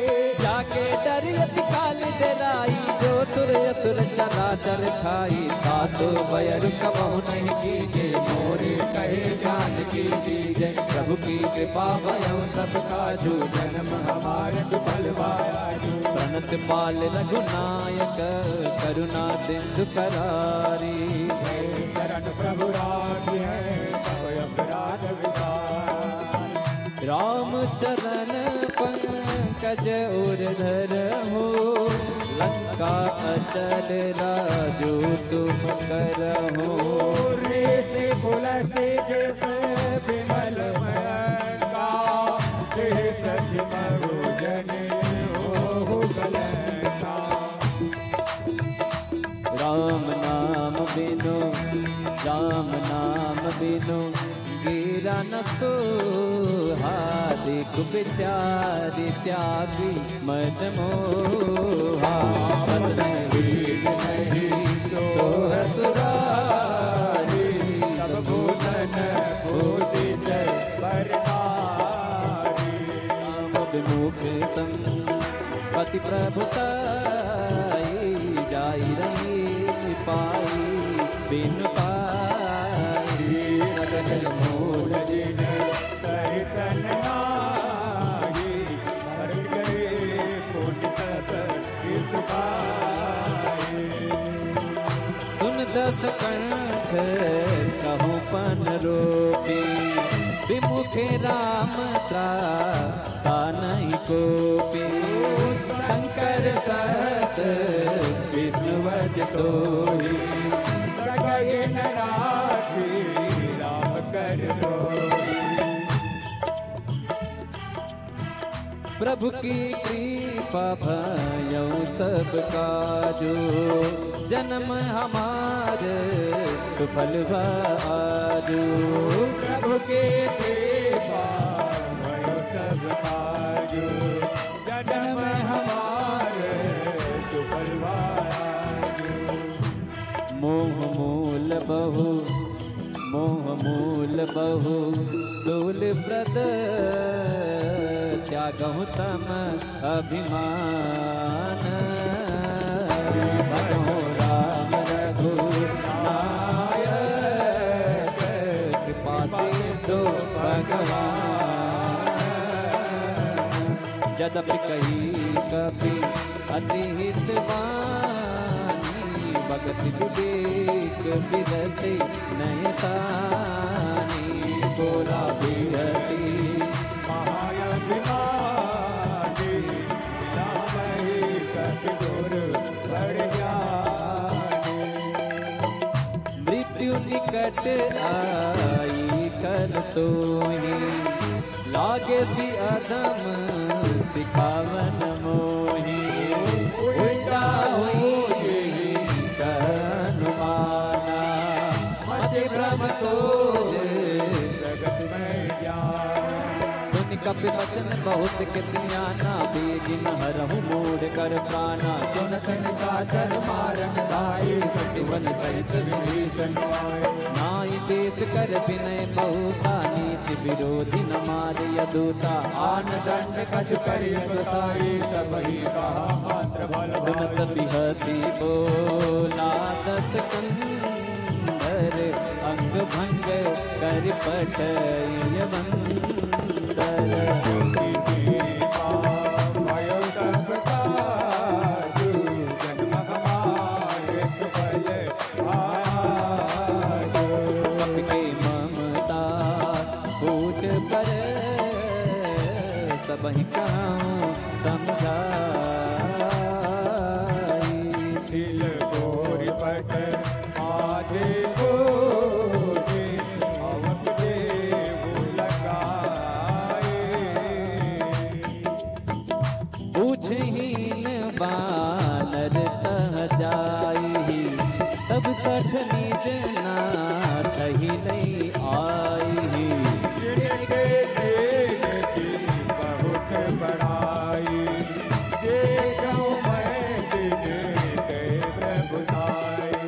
जाके डर यति काल डराई जो तुर असुर चराचर खाई सासु बयर कबहु नहीं कीजे मोरे कहे जान की दीजे प्रभु की कृपा भयो सब काजू जन्म हमारे सुफल वायाजू प्रणत पाल रघुनायक करुणा सिंधु करारी शरण प्रभु राज है तब अपराध विसार राम चरण पंकज उर्धर हो लंका अचल राजू तुम करहो रे से पुलस्ते जैसे विमल का सच मरु जन हो गलता राम नाम बिनु राम नाम बिनु गिरा न तो हादिक विचारी त्यागी मद मोहा बदन वीर नहीं तो सुरारी सब भूषण भूषित बरनारी मुख संग पति प्रभुताई जाई रही पाई बिन पाई नगन मूल जिन सहित नागी हर गए पुण्य तप इसुखाई सुन दस कंठ कहूँ पन रोपी विमुखे राम त्राता नहीं कोपी शंकर सहस विष्णु वज तोहि सकय न राखी राम कर दोहि प्रभु की कृपा भयौ सब काजो जन्म हमारे सुफल आजो प्रभु के कृपा भयो सब काजो जन्म हमारे सुफल आजो मोह मूल बहु दूल व्रत त्यागहु तम अभिमान भजहु राम रघुनायक कृपा सिंधु भगवान यद्यपि कही कपि अति हितवानी भगति विवेक विरति नयतानी बोला बिरती महायभिमानी राम ही कति गुर बड़ ज्ञानी मृत्यु निकट आई कल तोहि लागे सी अधम सिखावन मोहि उल्टा हुई अनुमाना मचे भ्रम तो जगत में जान सुनि कपि वचन बहुत कितनियाना बेगिन हरहु मूढ़ कर प्राणा सुनत निशाचर मारन दाई सचिवन सहित विभीषण आए नाई देश कर विनय बहुता नीति विरोधी न मारे यदूता आन दंड कछ करिय गोसाई सबही कहा मात्र बल सुनत बिहसी बोला दस कंदर अंग भंग कर पटय बंदर भयो सब काजू जन्म हमारे सुफल आजू कपि के ममता पूछ पर सबहि कहूँ समझाई दिल गोरी पट आजे गोजे अवत देव लगाए पूछहीन बानर तह जाई तब सठ निज नाथहि नहीं आई जिनके देन की बहुत बड़ाई देखूं मैं जिनके प्रभुताई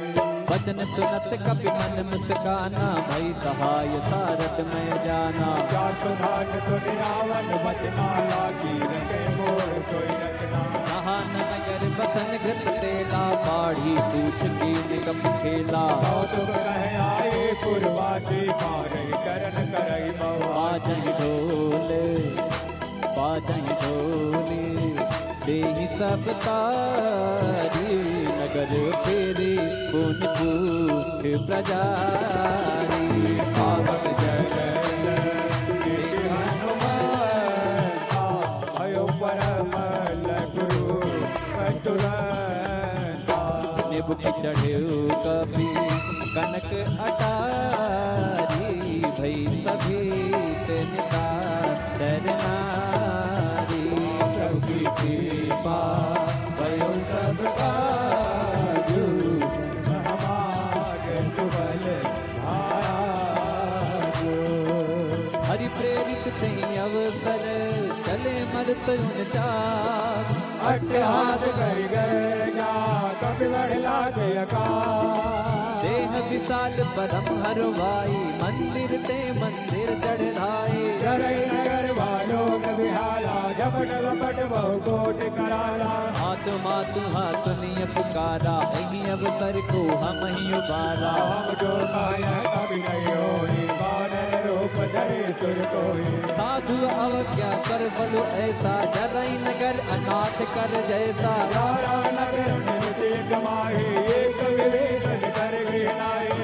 वचन सुनत कपि मन मुस्काना भई सहाय सारथ में जाना जात भाग सुन रावण बचना लागी रचे मोर सोई रचना नहान नगर बसन घृत तेला बाढ़ी पूछ की निकम खेला तुम रह आए पुरवासी मारई करन करई बाजहि ढोले देहि सब तारी नगर फेरी पुन पूछ प्रजारी पावन जय हनुमान भयो परम गुरु तुरंता निबुक चढ़ेऊ कपि कनक अटारी भई सभी निका डरनारी प्रभु की कृपा भयो सब काजू हमारे सुबल आजू प्रेरित थे अवसर चले मरत उन चार अट्टहास कर गर्जा कपि बढ़ लागे अकाल देह विशाल परम हरवाई मंदिर ते मंदिर चढ़ाए चरई नगर वालोक विहाला झपट लपट बहु कोट कराला आत्मा तुम्हारा सुनिय पुकारा यही अवसर को हम ही उबारा हम जो पाया कभी नहीं होई बानर रूप धरे सुर कोई साधु अवज्ञा कर बलु ऐसा जरई नगर अनाथ कर जैसा सारा नगर निमिषे कमाए एक विवेचन कर गिनाए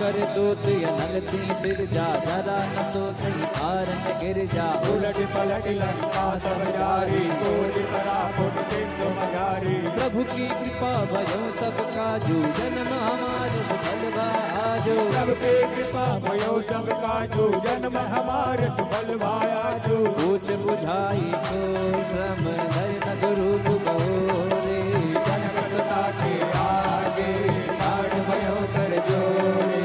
कर दूत अनलती फिर जा जरा न तो सही कारण गिर जा उलट पलट लंका सब जारी कोटि परापुट सिंधु मगारी प्रभु की कृपा भयो सब काजू जन्म हमारो सफल आजो सबके कृपा भयो सब काजू जन्म हमारे सफल भायाजू पूछ बुझाई को श्रम धर न गुरु बहोरे जनक सता के आगे लाड भयो कर जोरे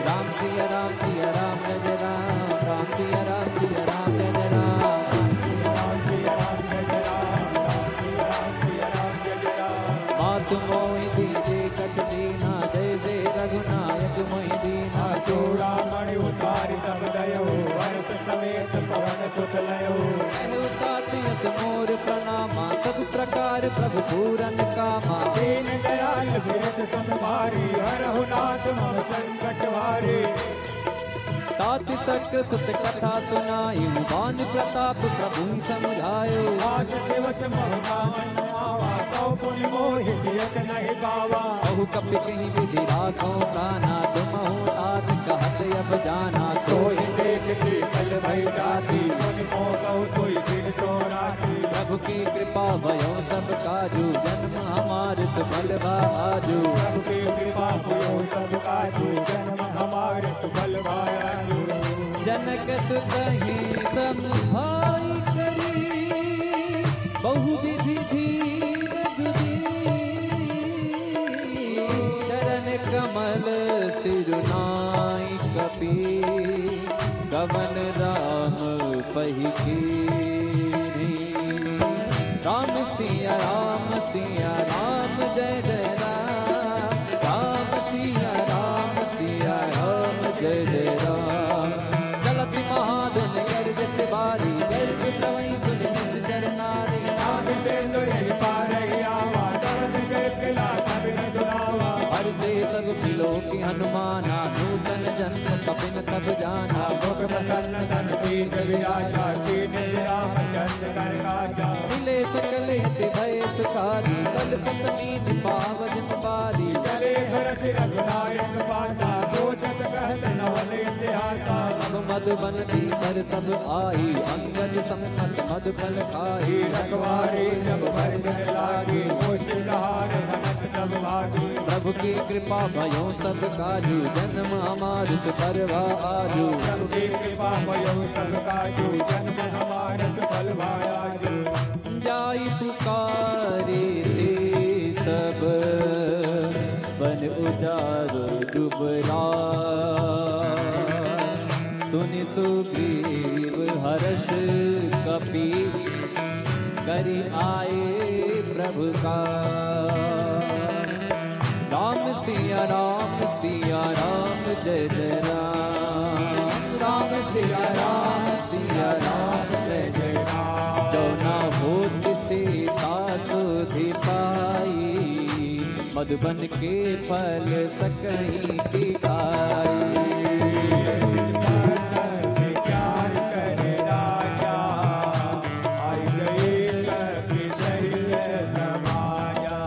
राम सिया राम सिया राम जय राम राम सिया राम सिया राम जय राम राम सिया राम जय राम राम सिया राम सिया राम जय राम मातु मोहि दीजे कछ दीना जय जय रघुनायक मोहि दीना चूड़ा मणि उतारि तब दयो वर्ष समेत पवन सुत लयो तातियत मोर प्रणामा सब प्रकार प्रभु पूरन कामा दीन दयाल विरत संभारी हरहु नाथ मम संकट हारे ताति तक सुत कथा सुनाई बान प्रताप प्रभु समझायो आस दिवस महकावन आवा कौ पुनि मोहि जियत नहीं पावा बहु कपि कहीं विधि राखो प्राणा तुम हो तात कहत अब जाना कोई देख शीतल भई जाती मुनि मोह सोई दिन सोराती प्रभु की कृपा भयो सब काजू जन्म हमारे सुफल आजू प्रभु की कृपा भयो सब काजू जन्म हमारे सुफल भायाजू जनक सुतहि समभाई करी बहु विधि धीर चरण कमल सिरुनाई कपि गवन राम पही राम सिया राम जय जय राम राम सिया राम जय जय राम चलत महाधुन गर्जत बारी गर्ज प्रवई सुन चरनारी नाद से सुरहि पारहि आवा सरस के किला कबि न सुनावा हर से सब मिलो की हनुमाना नूतन जन्म कपिन तब जाना मुख प्रसन्न तन पीठ विराजा कीन राम चंद्र कर काजा मिले सकल हित भय सुखारी कल पत्नी पावजन पारी चले घर से रघुनायक पासा सोचत कहत नवल इतिहासा अब मधुबन भीतर सब आई अंगद संकट मधुफल खाई रखवारी जब भर लागी मुश्किल हार भनक तब भागी प्रभु की कृपा भयो सब काजू जन्म हमार सुपरवा आजू प्रभु की कृपा भयो सब काजू जन्म हमारे सफल भायाजू जाई पुकारे ते सब बन उजारो डुबरा सुनि सुग्रीव हर्ष कपि करि आए प्रभु का राम सिया राम जय जय राम राम सिया राम जय जय राम जो न होत सीता सुधि पाई मधुबन के फल सकहीं दिखाई विचार करे राजा आई गई कपि सहित समाया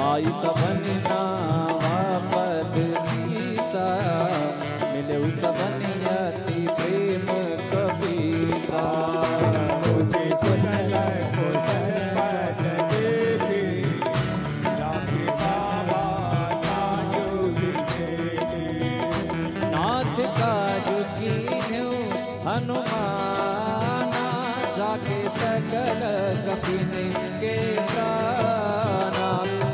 आई सबन नावा पद सीता मिले सबन यति प्रेम कबीरा मुझे कुशल कुशल पद देवी राम बाबा काजू दिखेगी नाथ काजू कीन्हु हनुमाना जाके सकल कपिन के प्राणा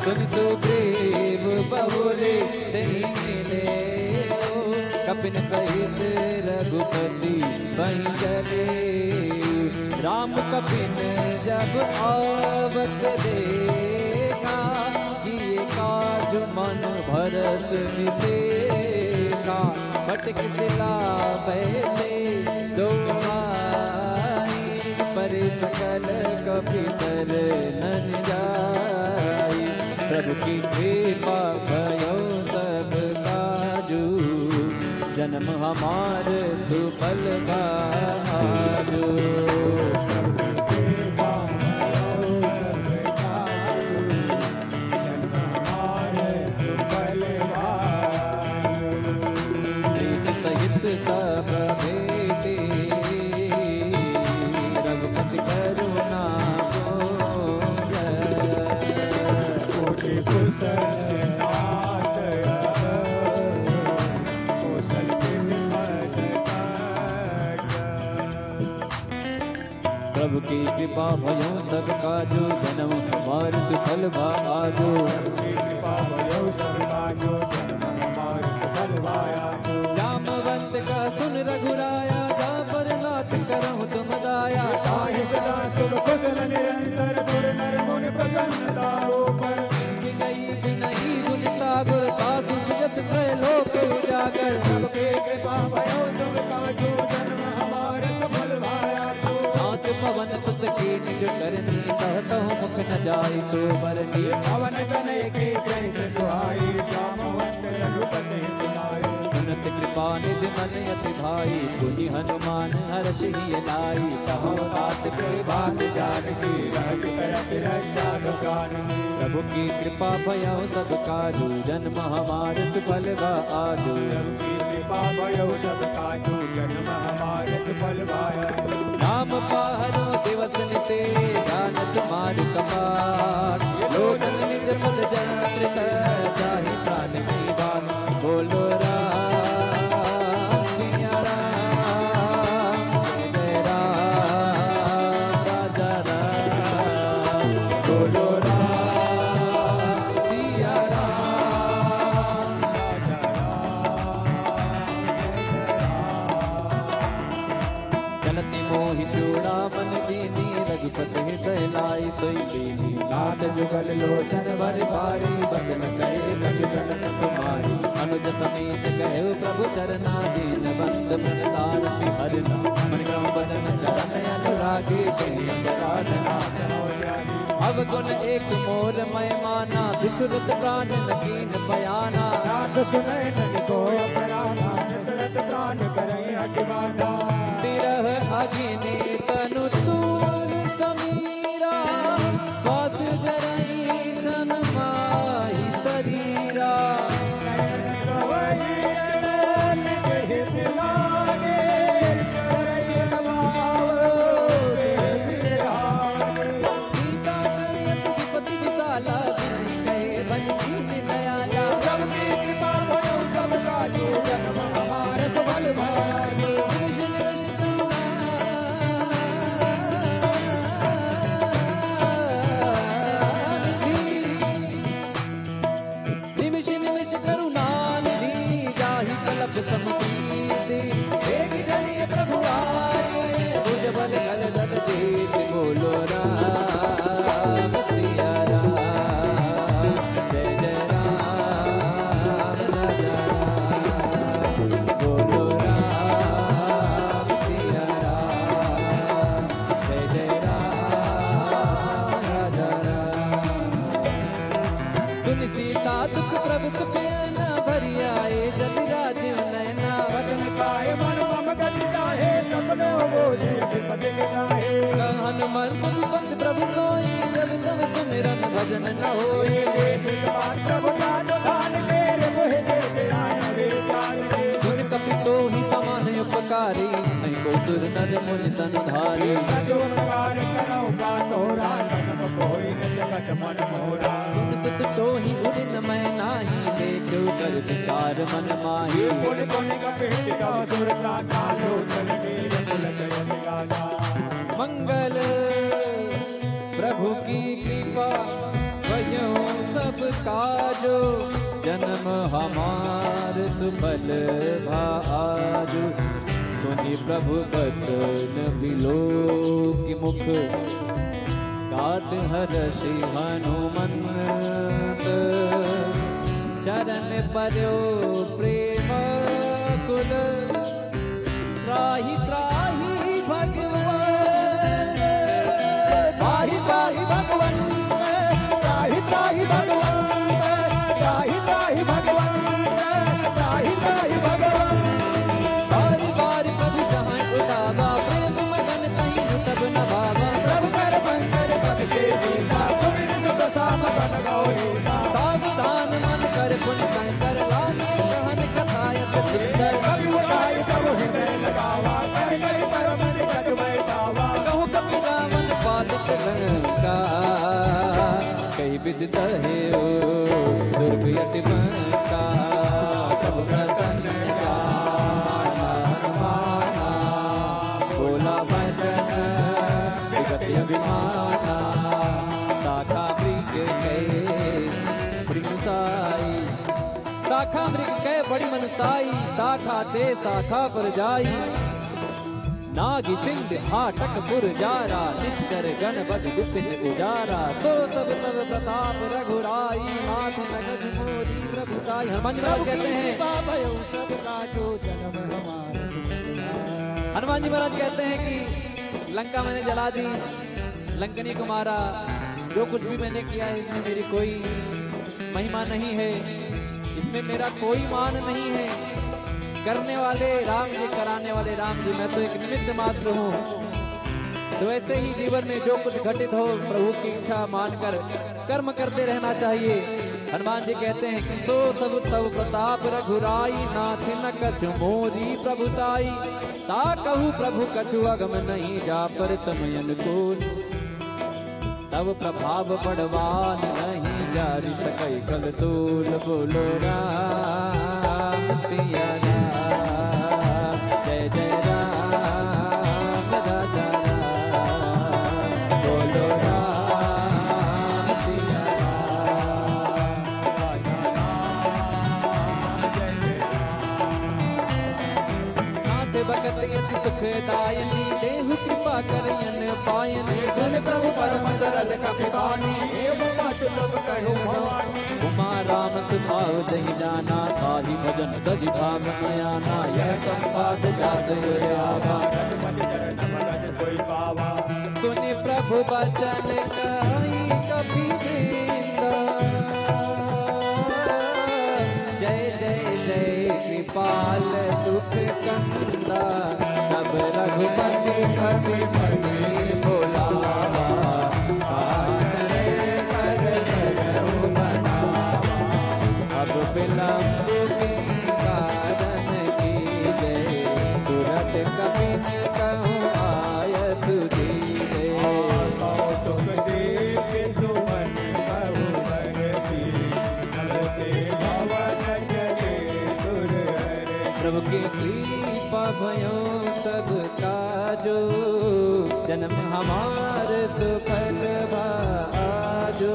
सुन सुग्रीव बहुरे नहीं मिले कपिन सहित रघुपति वहीं चले। राम कपिन जब आवत देखा, किए काज मन भरत मिलेगा। फटक सिला पहले दो भाई, पर सकल कपितर नन जाई। प्रभु की कृपा भयो सब काजू, जन्म हमार सुफल भाजू। सहित सब बेटे रघुपति करुणा प्रभु की कृपा भयो सब काजू, जन्म हमार सुफल भाजू। जामवंत का सुन रघुराया, जा पर नाथ करहु तुम दाया। ताहि सदा सुर कुशल निरंतर, सुर नर मुनि प्रसन्नता ऊपर। विनयी गुण सागर, साधु सुजस त्रैलोक उजागर। सबके कृपा भयो सब काजू, जन्म हमार सफल भाया। नाथ पवन सुत की निज करनी, कहतहु मुख न जाई सो बरनी। पवन तनय के जय सुहाई, जामवंत रघुपति सुनाई। सुनत कृपा निधि मन अति भाई, पुनि हनुमान हर्ष ही लाई। कहो नाथ के भाग जानकी, रहत करत रक्षा सुखान। प्रभु की कृपा भयो सब काजू, जन्म हमार सुफल आजू। प्रभु की कृपा भयो सब काजू, जन्म हमार सुफल भाया। नाम पाहरो दिवस निते, जानत मार कपाट। लोचन निज पद जंत्रित, जाहि प्राण की बात। बोलो राम सिया राम, जय राम राजा राम। बोलो राम सिया राम राजा राम। चलती मोहि चूड़ामन दीनी, रघुपति हृदय लाई सोई दीनी। नाथ जुगल लोचन वर भारी, बदन करे रघुजन कुमारी। अनुज समेत गए प्रभु चरना, दीन बंद प्रदान हरना। मन क्रम बदन चरण अनुरागी, आराधना। अवगुण एक मोर मैं माना, बिछुरत प्राण नकीन बयाना। नाथ सुनय ननि को अपराधा, दशरथ प्राण करय अतिवादा। तिरह अग्नि तनु तूल समीरा, स्वास जरई धन माहि शरीरा। सीता कयत विपति विशाला, बिनि कहे बन दीन दयाला। सबकी कृपा भयो सब काजू, जन्म हमार सफल भाजू। निमिष निमिष करुणानिधि, जाहि कलप समुदीति। एक जनिय प्रभु आए, भुज बल कल दल देत। बोलो राम सिया राम, जय जय राम राजा राम। बोलो राम सिया राम, जय जय राम राजा राम। सुन सीता दुख प्रभु सुख न, भरी आए जल राजीव नैना। वचन पाए मन मम गति चाहे, सपनो बोझे विपद गिराए। हनुमंत सुपथ प्रभु सोई, जब तब सुमिरन भजन न होई। प्रभु जान दान मेरे मोहि देते आए वे जान के। सुन कपि तो ही समान उपकारी, नहीं को सुर नर मुनि तन धारी। सजोकार करो का तोरा, नम कोई न जगत मन मोरा। सुन सुत तो ही उदिन मैं नाही, देखो कर विचार मन माही। पुन पुन कपित का सुरता कालो, चल मेरे कुल जय गाना। मंगल प्रभु की कृपा भयो सब काजो, जन्म हमार सुफल भाजो। प्रभु बचन बिलो कि मुख गात हर्षि हनुमंत चरण पर्यो प्रेम कुल त्राहि त्राहि भगवान त्राहि त्राहि भगवान त्राहि त्राहि भगवान त्राहि त्राहि भगवान त्राहि त्राहि भगवान बारी बारी प्रभु जहाँ उठावा प्रेम मगन कहीं तब न भावा प्रभु कर पंकर पद के सीता सुमिर सुख साम बन गौरी सावधान मन कर पुन कर लागे कहन कथायत सुंदर कवि उठाई तब हृदय लगावा कर गई परम निकट बैठावा कहूँ कपि रावण पालित लंका कई विदित है ओ दुर्ग यति बंका प्रभु प्रसन्न माना बोला वचन विगत अभिमाना शाखा मृग साई शाखा मृग कै बड़ी मनसाई शाखा ते शाखा पर जाई नागी सिंध हाटक पुर जारा निश्चर गण बद विपिन उजारा तो सब तब प्रताप रघुराई माथ नगज मोरी प्रभुताई। हनुमान जी महाराज कहते हैं हनुमान जी महाराज कहते हैं कि लंका मैंने जला दी लंकनी को मारा जो कुछ भी मैंने किया है इसमें मेरी कोई महिमा नहीं है इसमें मेरा कोई मान नहीं है करने वाले राम जी कराने वाले राम जी मैं तो एक निमित्त मात्र हूँ। तो ऐसे ही जीवन में जो कुछ घटित हो प्रभु की इच्छा मानकर कर्म करते रहना चाहिए। हनुमान जी कहते हैं कि सो सब तब प्रताप रघुराई नाथि न कछु मोरी प्रभुताई ता कहू प्रभु कछु अगम नहीं जा पर तमयन को तब प्रभाव बढ़वान नहीं जारी सकई कल तूल बोलो राम सिया राम जय जय राम राजा राम बोलो राम सिया नाथ भगत यति सुखदायनी देहु कृपा करयन पायन सुन प्रभु परम सरल कपिवानी एवं मत लोग कहो भवानी उमा राम सुभाव दही जाना ताहि भजन दधि भाव नयाना यह संपाद जास आवा सुनि प्रभु बचन कहि कपि जय जय जय कृपाल दुख कंदा तब रघुपति कपि पति बोलावा अब विलंब के कारण की जय तुरंत कपि कहूँ आय सुधीरे प्रभु की कृपा भयो सब काजो जन्म हमार सुफल भाजो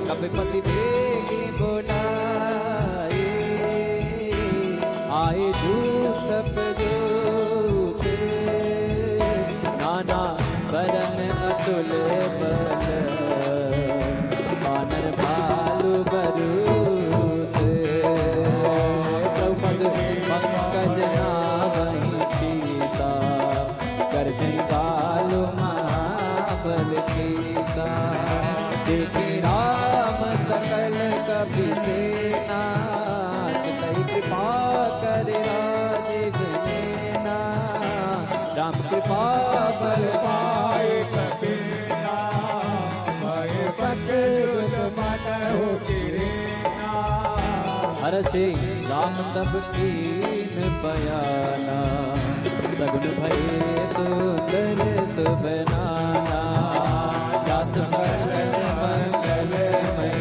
कपिपति देगी बोलाए आए झूठ सब जोते नाना बरन अतुल बल बानर भालू बरूद पंकज नावहि सीता कर जय बालु महाबल सीता देखे राम सकल कपि सेना कई कृपा करे राजीव नेना राम कृपा बल पाए कबीरा भय पकड़ मन हो गिरेना हर्षि राम तब कीन बयाना सगुन भय सुंदर सुबनाना जास सकल मंगल मय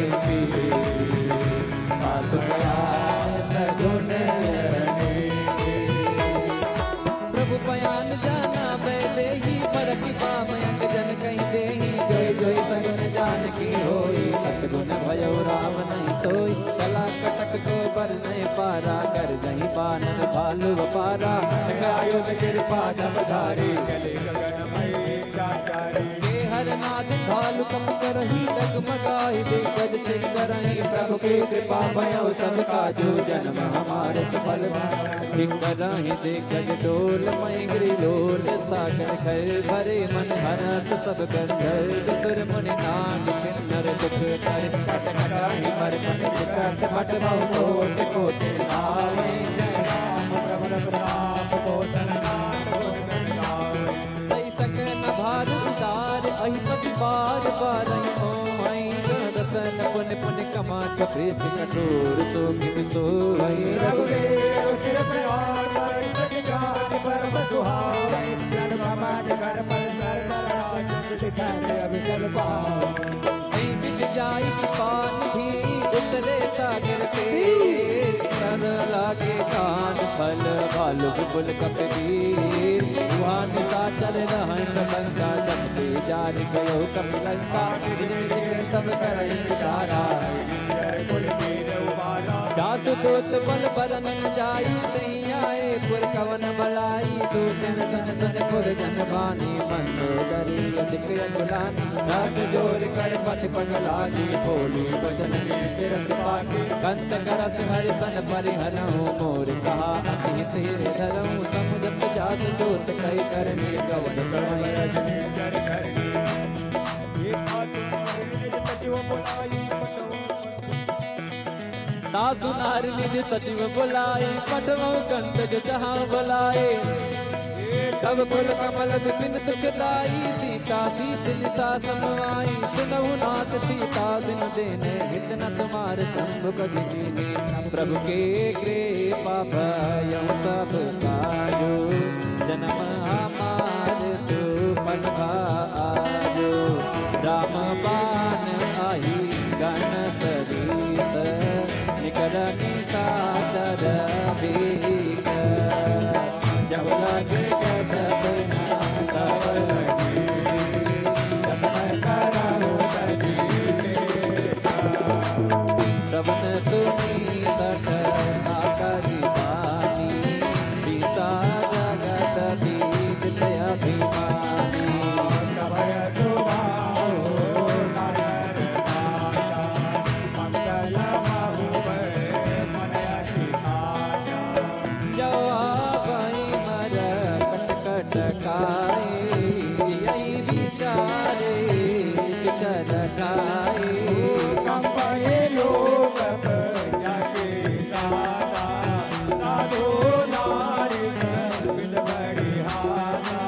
सगुन प्रभु बयान जाना बैदे ही परख पाम अंग जन कहीं दे जोई जोई सगुन जान की होई सतगुण भयो राम नहीं सोई कला कटक को बर नहीं पारा कर जही बानन भालु पारा आयुध कृपा जब धारी गले गगन मई चाचारी के हर नाद भालु कप करही डगमगाई दे गज सिंह करही प्रभु की कृपा भयो सब काजू जन्म हमारे सफल सिंह करही दे गज डोल मई गिरी लोल सागर खर भरे मन हरस सब गंधर्व सुर मुनि नाग किन्नर दुख कर कट कटाही मर मन विकट मट बहु कोट कोट आवे जय राम प्रभु रघुनाथ कोसन नाथ गुण गावे सही सकन भार उतार अहिपति बार बार आई रतन पुन पुन कमाट पृष्ठ कठोर तो किम सो आई रघुवीर रुचिर प्रहार पर जाति परम सुहावे जन कमाट कर पर सर राज दिखाए अभिचल पाओ मिल जाई पान भी उतरे सागर के तर लागे कान फल भालु विपुल कपीर वहां सा चल रहन लंका जपते जारी गयो कपिलंका सब करई तारा जासु दोत बल बरन जाई नहीं आए पुर कवन बलाई दो दिन सन सन पुर जन बानी मंदो गरी अधिक अगुलानी दास जोर कर पट पट लागी बोली वचन के तिरस पाके कंत करस हरि सन परिहरहु मोर कहा अति हित धरहु समुद्र जास दोत कई करने गवन प्रवण रजनी जर करनी ये आत्मा सचिव बुलाई सासु नार निज सचिव बुलाए पटवो कंत जहाँ बुलाए तब कुल कमल विपिन सुखदाई सीता सीत निशा समाई सुनहु नाथ सीता दिन देने हित न तुम्हार शंभु कवि कीने प्रभु के कृपा भयउ सब काजो जन्म हमार सुपन भाजो राम बाण आही गण सरीस निकरनी सादर बीक जब लगे सब तब लगे जब कराओ श्रवण सुनी सठ आकरी बानी सीता जगत बीत अभिमानी कवय सुभाओ नारायण राजा मंगल बाहुबल मन अतिहाजा जवाबई मर कट काए यही विचारे विचर खाए कंपये लोक जाके सादा साधो नारी बिन बड़ी हादा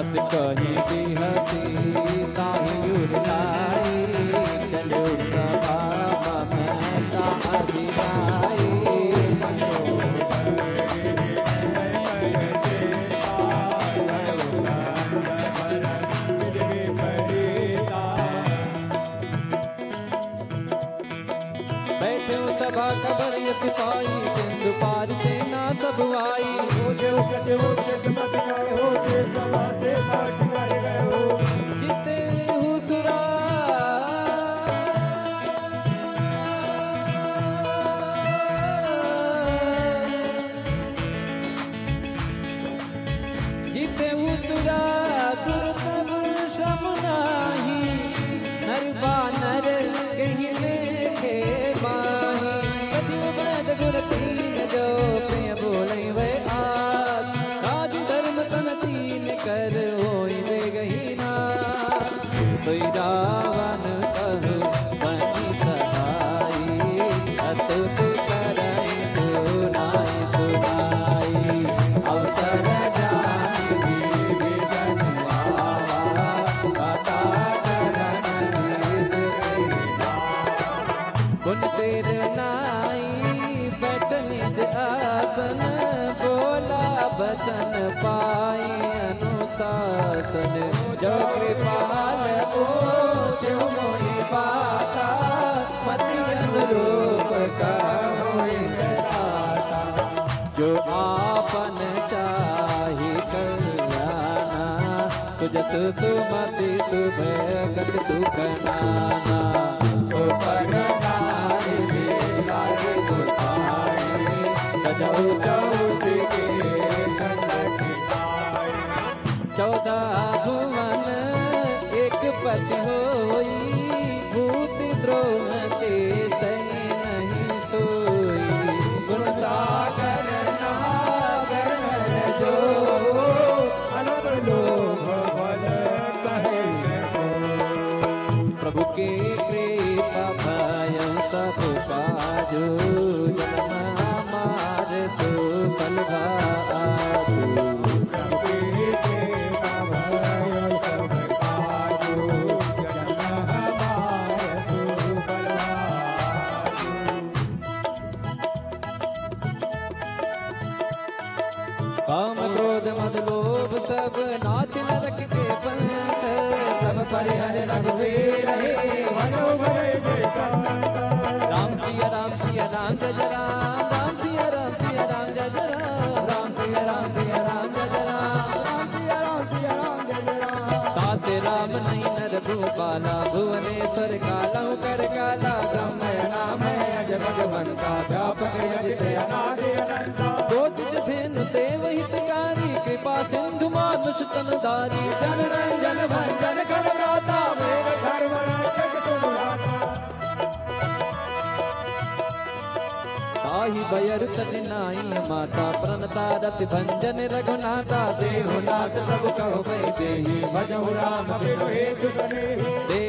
अस कही बिहसी ताही उड़ाई चलो सभा ममता अधिराई बैठे सभा कबर सिपाही सिंधु पार सेना सब आई सचिव खिदमत कर हो जे सभा से पाठ कर गए हो जिते हुसुरा जिते हुसुरा सुरतम श्रम नाही नर बानर कहीं लेखे बाही सचिव वैद गुर तीन जो प्रिय बोले वे आज राज धर्म तन तीन कर होई वे गहीना सोई रावण कहु बनी सहाई अतुत करई सुनाई सुनाई अवसर जानी विषण आवा कथा करन गुण तेर नाई बैठ निज आसन बोला बचन पाई अनुशासन जो कृपाल पूछ मोहि पाता मति अनुरूप कहोइ दाता जो आपन चाहि कल्याण तुझ सुमति शुभ गत दुख नाना सो पर नारी लागे गोसाई बजाऊ चौथ के खंडक नाई 14 भुवन एक पति होई भूत द्रोह के सही नहीं सोई गुण सागर नागर जो अलग लोभ बल कहे प्रभु के कृपा भय सब काजू जन्म हमार तो बलवाजू काम क्रोध मद लोभ सब नाथ नरक के पंथ सब परिहर रघुवीर हे मनो भरे जय संत राम सिया राम सिया राम जय जय राम राम सिया राम सिया राम जय जय राम राम सिया राम सिया राम जय जय राम राम सिया राम सिया राम जय जय राम ताते राम नहीं नर भूपाला भुवनेश्वर काला कर काला ब्रह्म नाम है अज भगवंता व्यापक अजित अनादि अनंता ज्योतिष धेनु देव हितकारी कृपा सिंधु मानुष तनधारी जन रंजन भंजन कर गाता मेरे धर्म रक्षक सुभ्राता ताहि बयर तदिनाई माता प्रणता रति भंजन रघुनाथा देहुनाथ प्रभु कहो भई देहि भजहु राम बिनु हेतु सनेहि दे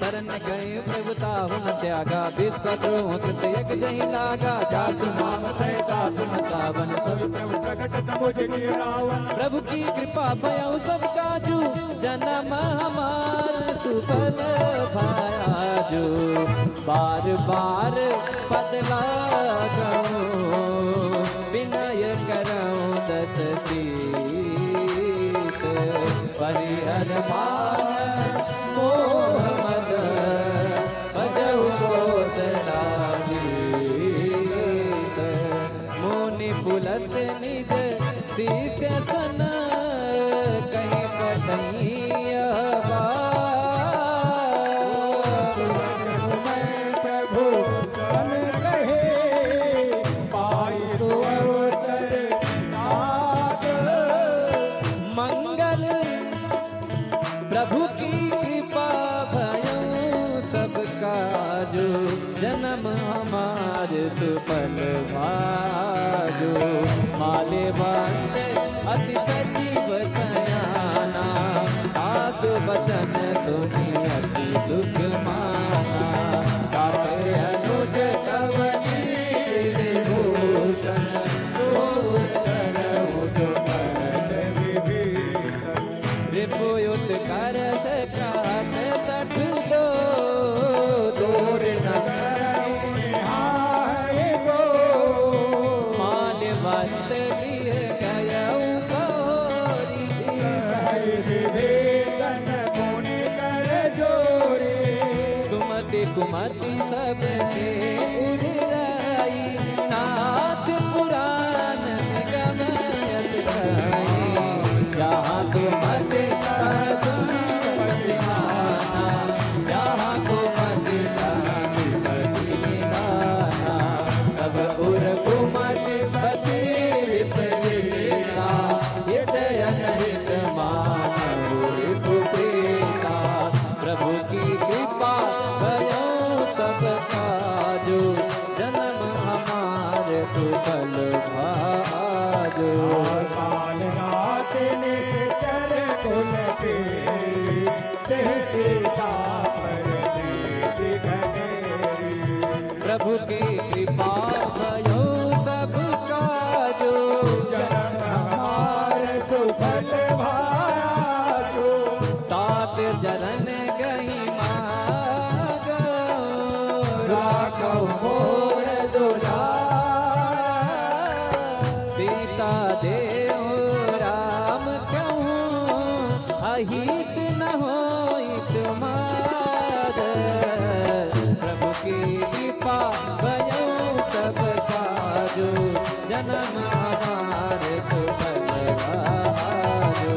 शरण गए प्रभुता हुन त्यागा विश्वद्रोह कृत यज्ञ जहि लागा जासु नाम त्रैता तुम सावन सब सब प्रकट समुझ रावण प्रभु की कृपा भयउ सब काजू जन्म हमार सुफल भायाजू बार बार बदला विनय करऊं दस सीत परिहर मान मोह मद भजऊ घोषणा गीत मुनि पुलत निज दिव्य सन कहीं कहीं प्रभु कन कहे पाई तो अवसर नाथ मंगल प्रभु की कृपा भयो सब काजू जन्म हमार सुफल भाजो माले बंद अति सजीव सयाना आसु बचन सुनी अति दुख माना काटे अनुज कवनी विभूषण विभूत कर सकात सठ दो दूर न मान वंत लिए गयऊ गौरी कुमति कुमति सबके उड़ाई नाथ पुराण गमयत गाई जहाँ कुमति जहाँ कुमति तब उर कुमति पति विपरीता हृदय हित मान प्रीता प्रभु की कृपा भयो सब काजो जन्म हमारे सुफल भाजो प्रभु की कृपा भयो सब काजो सुफल भाजो तात जरन गही मागो राखो मोर दुला सीता देव राम कहूँ अहित न होइत माद प्रभु की कृपा भयो सब काजो जन्म हमारे सुफल भाजो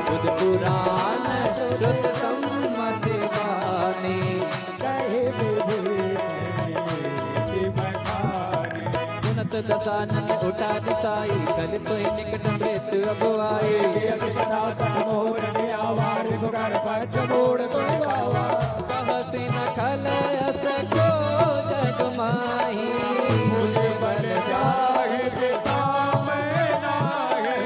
बुध पुराण दसानन उठा दिसाई, कलिप निकट मृत्यु अब आई। सदा सतमोर आवार पुकार पच मोड़ कोई बावा, कहते न खल असको जग माही, मुझ बन जाए पिता मैं नाहे।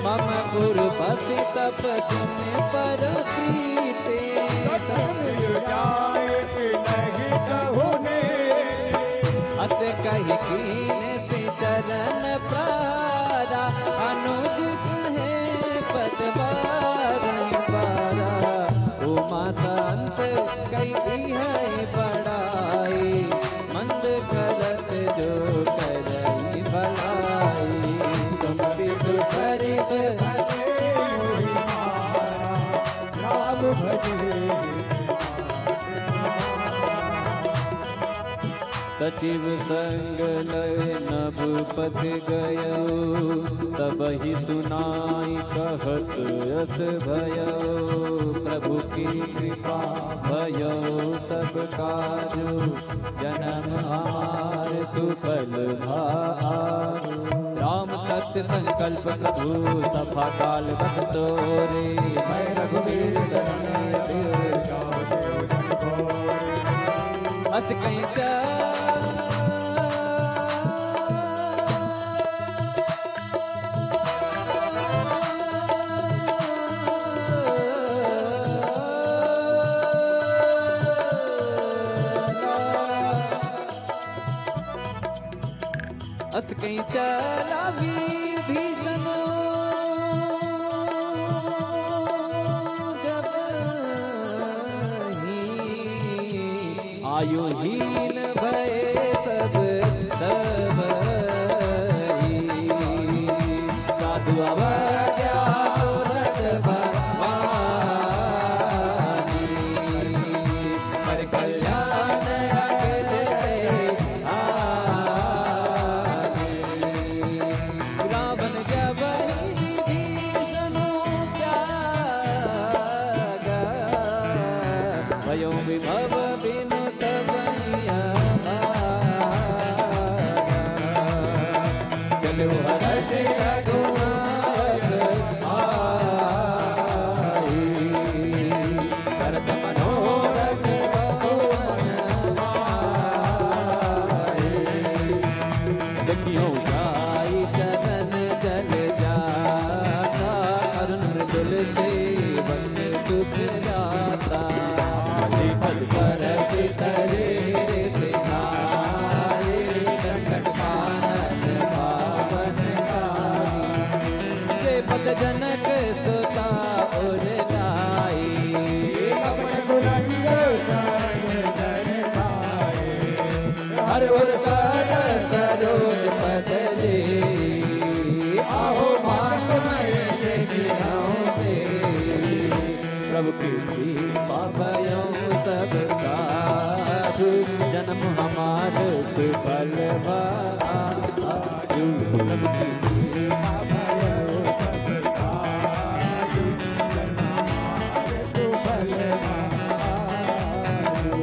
मम पुरपति तपस्विन पर प्रीते, जाए नहीं कहुने, अस कही कीने से चरण प्रारा, अनुज है पद बारंबारा। उमा संत कही है बड़ाई, मंद करत जो करई भलाई। तुम विदु सरिस राम भजे सचिव संग लय नभपत गयो, सबहि सुनाई कहत यस भयो। प्रभु की कृपा भयो सब काजु, जन्म हमार सुफल भारु। राम सत्य संकल्प प्रभु सफा काल बस तोरे, मैं रघुवीर शरण अस कहीं अस कहीं चला वीर भीषण, जब ही आयु हीन भय सब सब साधु अवज्ञा तुरत भवानी, पर कल्याण अखिल रावण जब भीषण त्यागा, भयो विभव बिनु तबनिया चलो हर्ष रघुनायक आई, भरत मनोरथ बहुमन माई। देखियो जाई चरण जल जाता, अरुण मृदुल सेवन सुख जाता। पद पर शरीर से नारे, दंडक पानन पावन कारी। पद जनक सुता उर लाई, अपन बुलंद शरण जन पाए। हर उर सर सरोज पद दे, आहो मान मैं प्रभु की कृपा भयो सब काजु, जन्म हमार सुफल भाजु। प्रभु की कृपा भयो सब काजु, जन्म हमार सुफल भाजु।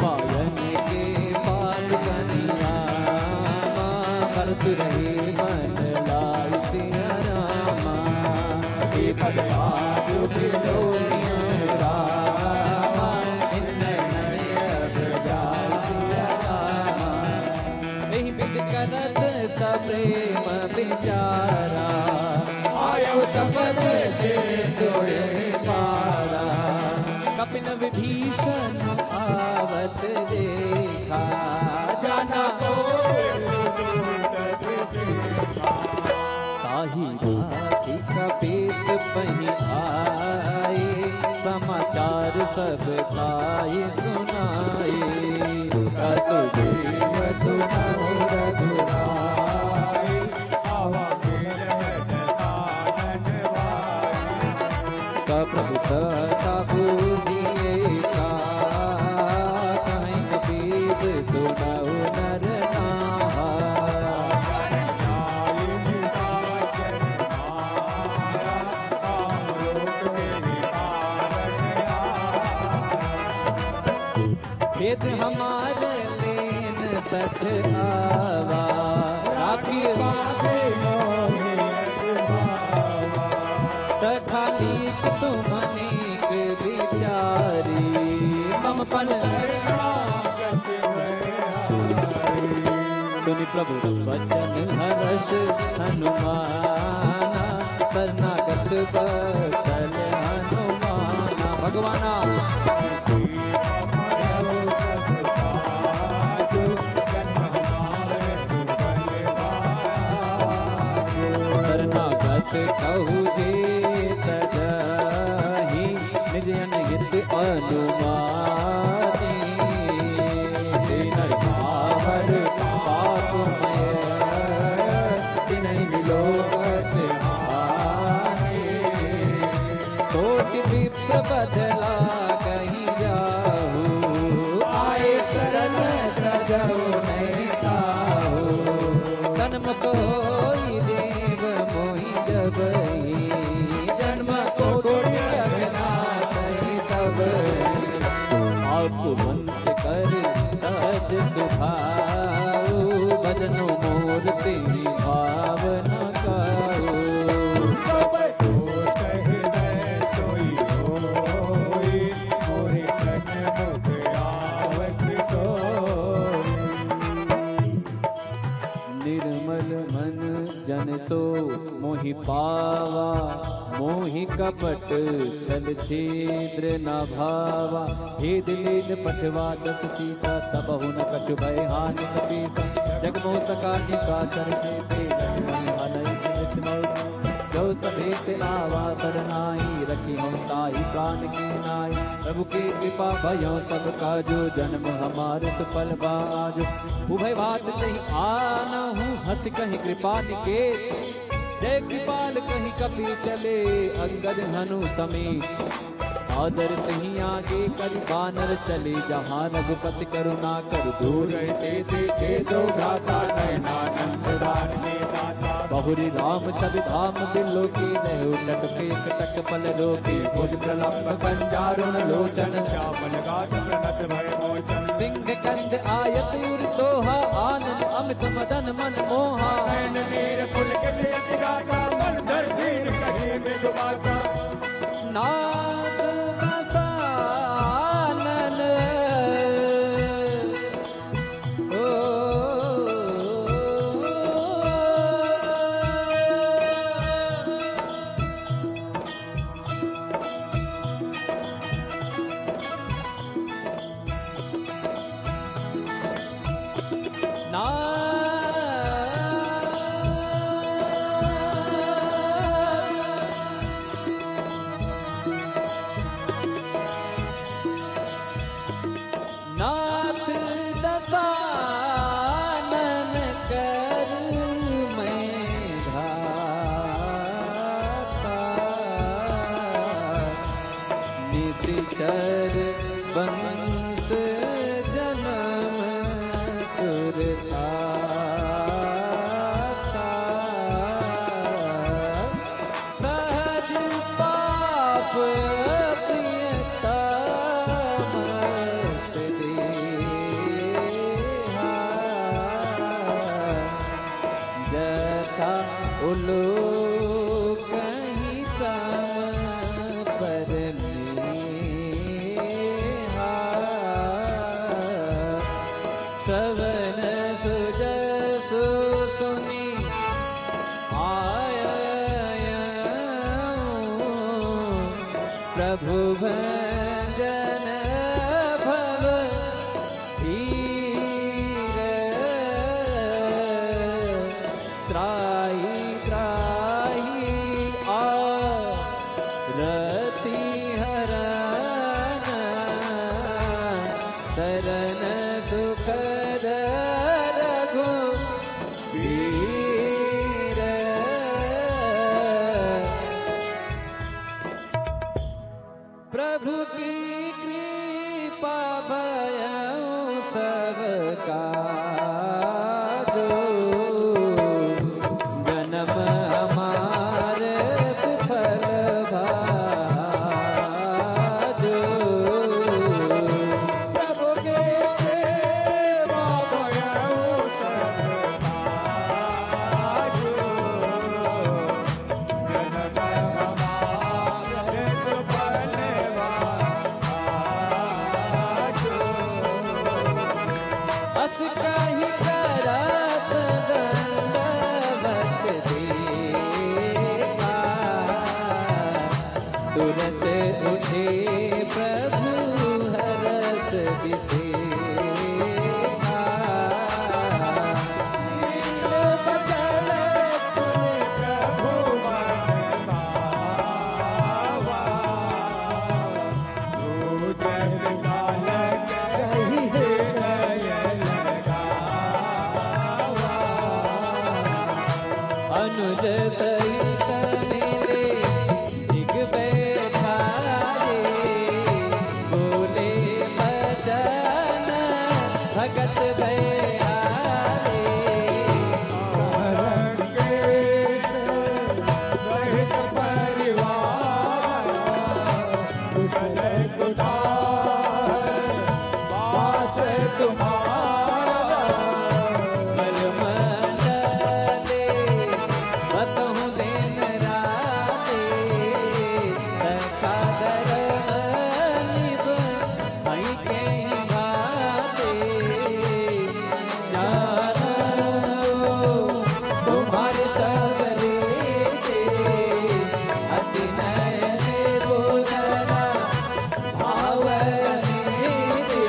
पायन के पाल कनियामा, भरत रहे मन लाल सिया रामा। हे भगवान बिलो रामा, इन्नय नयन जाल सिया रामा। यही बिद करत सप्रेम विचारा, आयो सपद से जोड़े पारा। कपिन विभीषण आवत देखा, जाना को ताही राखी कपीत पही आए, समाचार सब खाई सुनाए। असुदेव सुनाओ रघुराई, आवा मेरे साधन भाई। प्रभु सता बूझिए का, कहीं कपीत सुनाओ नर नाहा। भेद हमारे लेन सठ आवा, पापी मोहि अगुआवा। सखा नीक तुम अनेक विचारी मम पन शरणागत भयहारी। सुनि प्रभु वचन हर्ष हनुमाना शरणागत बचल हनुमाना। भगवाना शरणागत कहु जे तजहि निज अनहित अनुमानी। तिनहि पावर पापमय तिनहि विलोकत हानि। कोटि विप्र बदला कहीं जाहु आए शरण तजहु नहीं ताहु। जन्म कोई देव मोहि जबहि जन्म कोटि अघनाथहि तबहि। आप वंश कर तज सुभाऊ भजनु मूर्ति भावना काऊ। दोष हृदय सोई होई मोहि सन्मुख आवत सोई। निर्मल मन जन सो मोहि पावा मोहि कपट छल छिद्र न भावा। हे दिलीन पठवा दस सीता तबहु न कछु भय हानि कपीसा। जगमोह सका निकाचर के जो सभेत आवा सरनाई रखी हम ताई प्राण की नाई। प्रभु की कृपा भयो सब काजो जन्म हमारे सुफल बाजो। उभय बात नहीं आनहु हंस कहीं कृपा निकेत। जय कृपाल कहीं कपि चले अंगद हनु समेत। आदर कहीं आगे करि बानर चले जहाँ रघुपति करुणा कर दूर रहते देखे दो भ्राता नयनानंद दान में दाता। बहुरी राम सब धाम दिलो की रहो टक पेट टक पल रोकी। भुज प्रलंब कंजारुण लोचन श्यामल गात प्रणत भय मोचन। सिंह कंद आयत उर सोहा आनंद अमित मदन मन मोहा। नयन नीर पुलकित यति गाता मन धर दीन कहीं में डुबाता। नाद रसानन ओ नाथ दसानन कर मैं घाता। निशिचर बंस जन्म सुरता। सहज पाप उलो कहीं सम पर नेहा। सवन सुजसु सुनि आयऊं। प्रभु भंजन भव धीर। त्राहि त्राहि आरती हरण। शरण सुखद रघुवीर। प्रभु की कृपा भयउ सब काजो। जन्म हमारे सुफल भाजो। प्रभु के सेवा भयउ सब तुरंत उठे प्रभु हरत विसेखा। बचन सुने प्रभु मन भावा, जन बालक कही हृदय लगावा। अनुज सहित मेरे दिग बैठाए, बोले बचन भगत भयारे। हरण केश सहित परिवार, कुशल कुठार वास तुम्हारा। मलमंडले बतहु दिन राते, सखादर निभ हई के भाते। जानो तुम्हारे सब रीते, अति नयन बोलना भावने दे।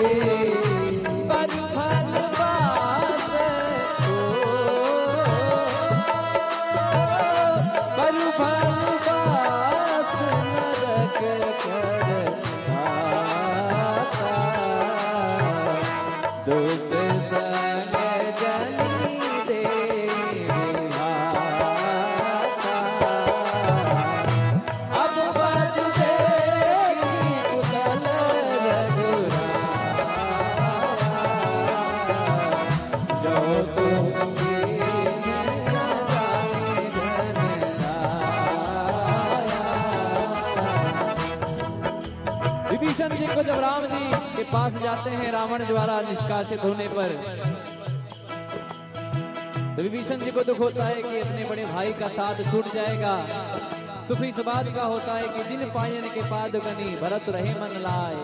पर फल बास को, पर फल बास नरक कर आता। दुष्ट संग जनी दे विहाता। अब बज देगी कुशल रघुराया, जो तुमके जाने धनराया। विभीषण जी को जब राम जी के पास जाते हैं रावण द्वारा निष्कासित होने पर, तो विभीषण जी को दुख होता है कि अपने बड़े भाई का साथ छूट जाएगा। सुख इस बात का होता है कि जिन पायन के पादुकनी भरत रहे मन लाए,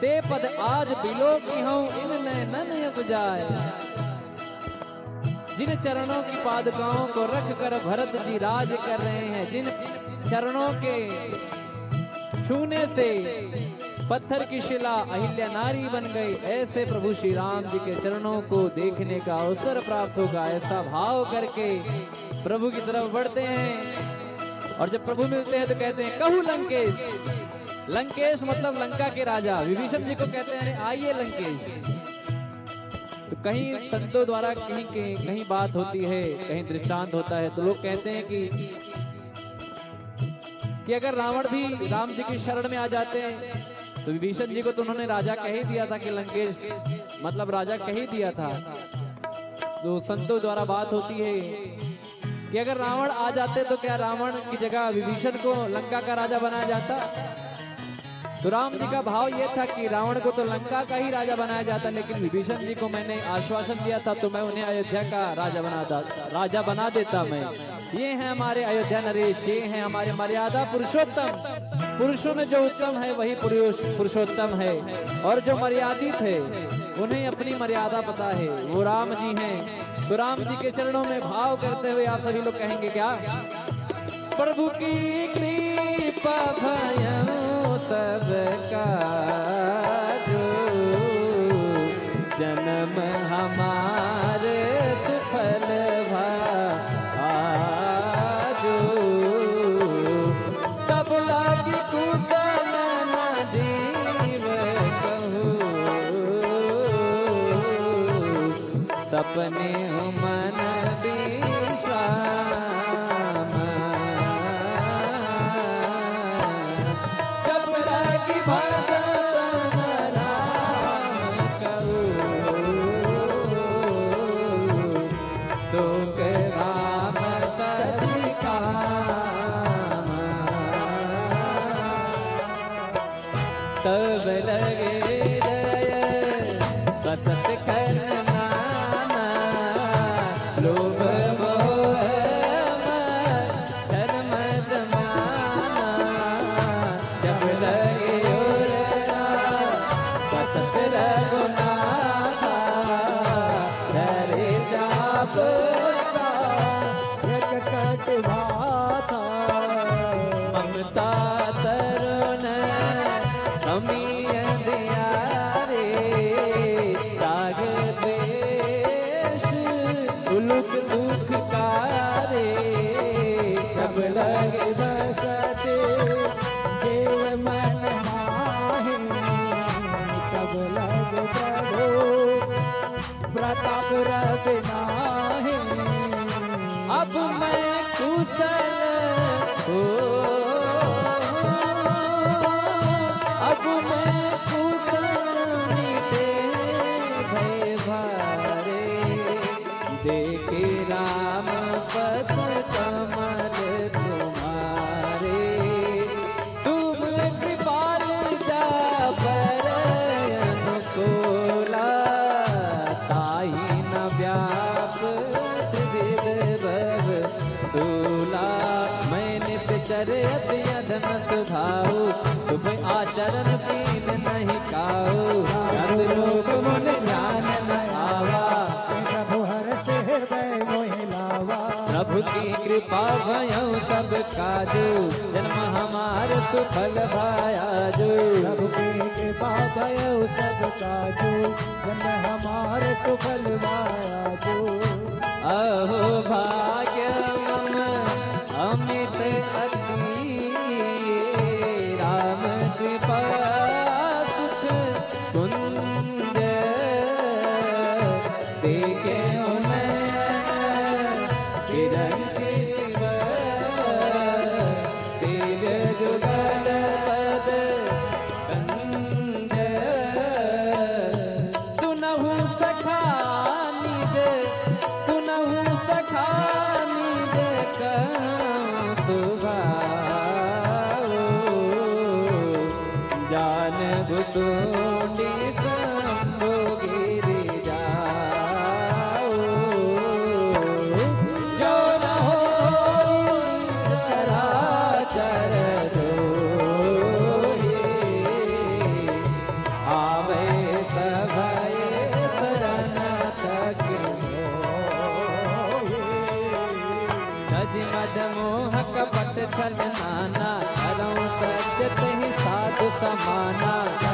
ते पद आज बिलो की हूं इन नैनन उपजाए। जिन चरणों की पादुकाओं को रख कर भरत जी राज कर रहे हैं, जिन चरणों के छूने से पत्थर की शिला अहिल्या नारी बन गई, ऐसे प्रभु श्री राम जी के चरणों को देखने का अवसर प्राप्त होगा। ऐसा भाव करके प्रभु की तरफ बढ़ते हैं, और जब प्रभु मिलते हैं तो कहते हैं कहू लंकेश। लंकेश मतलब लंका के राजा। विभीषण जी को कहते हैं आइए लंकेश। तो कहीं संतों द्वारा कहीं बात होती है, कहीं दृष्टांत होता है, तो लोग कहते हैं कि अगर रावण भी राम जी की शरण में आ जाते हैं, तो विभीषण जी को तो उन्होंने राजा कह ही दिया था कि लंकेश मतलब राजा कह ही दिया था। तो संतों द्वारा बात होती है कि अगर रावण आ जाते तो क्या रावण की जगह विभीषण को लंका का राजा बनाया जाता? तो राम जी का भाव ये था कि रावण को तो लंका का ही राजा बनाया जाता, लेकिन विभीषण जी को मैंने आश्वासन दिया था तो मैं उन्हें अयोध्या का राजा बना देता मैं। ये हैं हमारे अयोध्या नरेश, ये हैं हमारे मर्यादा पुरुषोत्तम। पुरुषों में जो उत्तम है वही पुरुषोत्तम है, और जो मर्यादित है उन्हें अपनी मर्यादा पता है, वो राम जी हैं। तो राम जी के चरणों में भाव करते हुए आप सभी लोग कहेंगे क्या? प्रभु की कृपा भयो सबका जो, जन्म हमारे सुफल भाजो। तब लागी कुशल न जीव कहूँ, सपने मन विश्राम। जब लागी भगत राम कहूँ, सुख राम तति काम। तब लगे दय बसत करना, लोभ मोह मत्सर मद माना। जब लगे उरना बसत रघुनाथा, धरे जाप एक कटवा था ममता अधम सुभाऊ शुभ आचरण कीन नहीं काऊ जत लोक मुन ध्यान न आवा प्रभु हर से हृदय मोहि लावा प्रभु की कृपा भयउ सब काजू जन्म हमार सुफल भायाजू प्रभु की कृपा भयउ सब काजू जन्म हमार सुफल भायाजू अहो भाग्य मम अमित अति राम कृपा सुख कुंज देखे किरण शिव तेज जुगल पद कंज सुनहु सखा निज सुनहु सखा निज सुभाओ जान भुसुंडी शंभु गिरि जाओ जो न हो चराचर जोहि आवे सभय शरण तक मद मोह कपट छल नाना करऊं सत्य तहि साधु समाना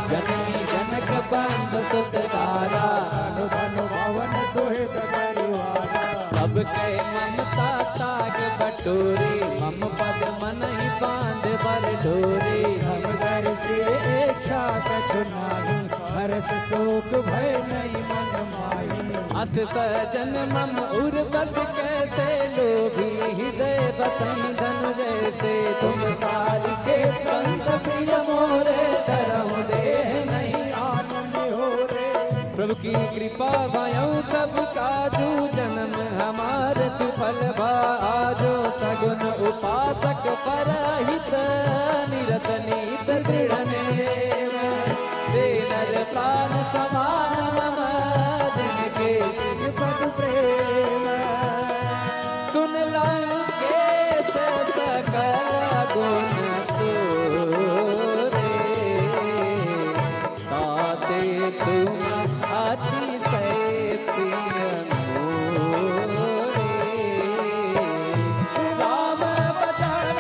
जननी जनक बंध सुत तारा धनु धनु भवन सुहित परिवारा सबके ममता ताग बटोरी मम पद मन ही बांध बर डोरी हम घर से इच्छा कछु नाही हर्ष शोक भय नहीं मन माही अस सजन मम उर बस कैसे लोभी हृदय बसई धनु जैसे तुम सारी के संत प्रिय मोरे धरहु देह नहीं आनंद हो रे प्रभु की कृपा भयउ सब काजू जन्म हमार सुफल भाजो सगुन उपासक परहित निरत नीत दृढ़ नेम से नर प्राण समान मम जिनके पद प्रेम सुन लो के सकल गुण तोरे ताते तुम अतिशय प्रिय मोरे राम बचन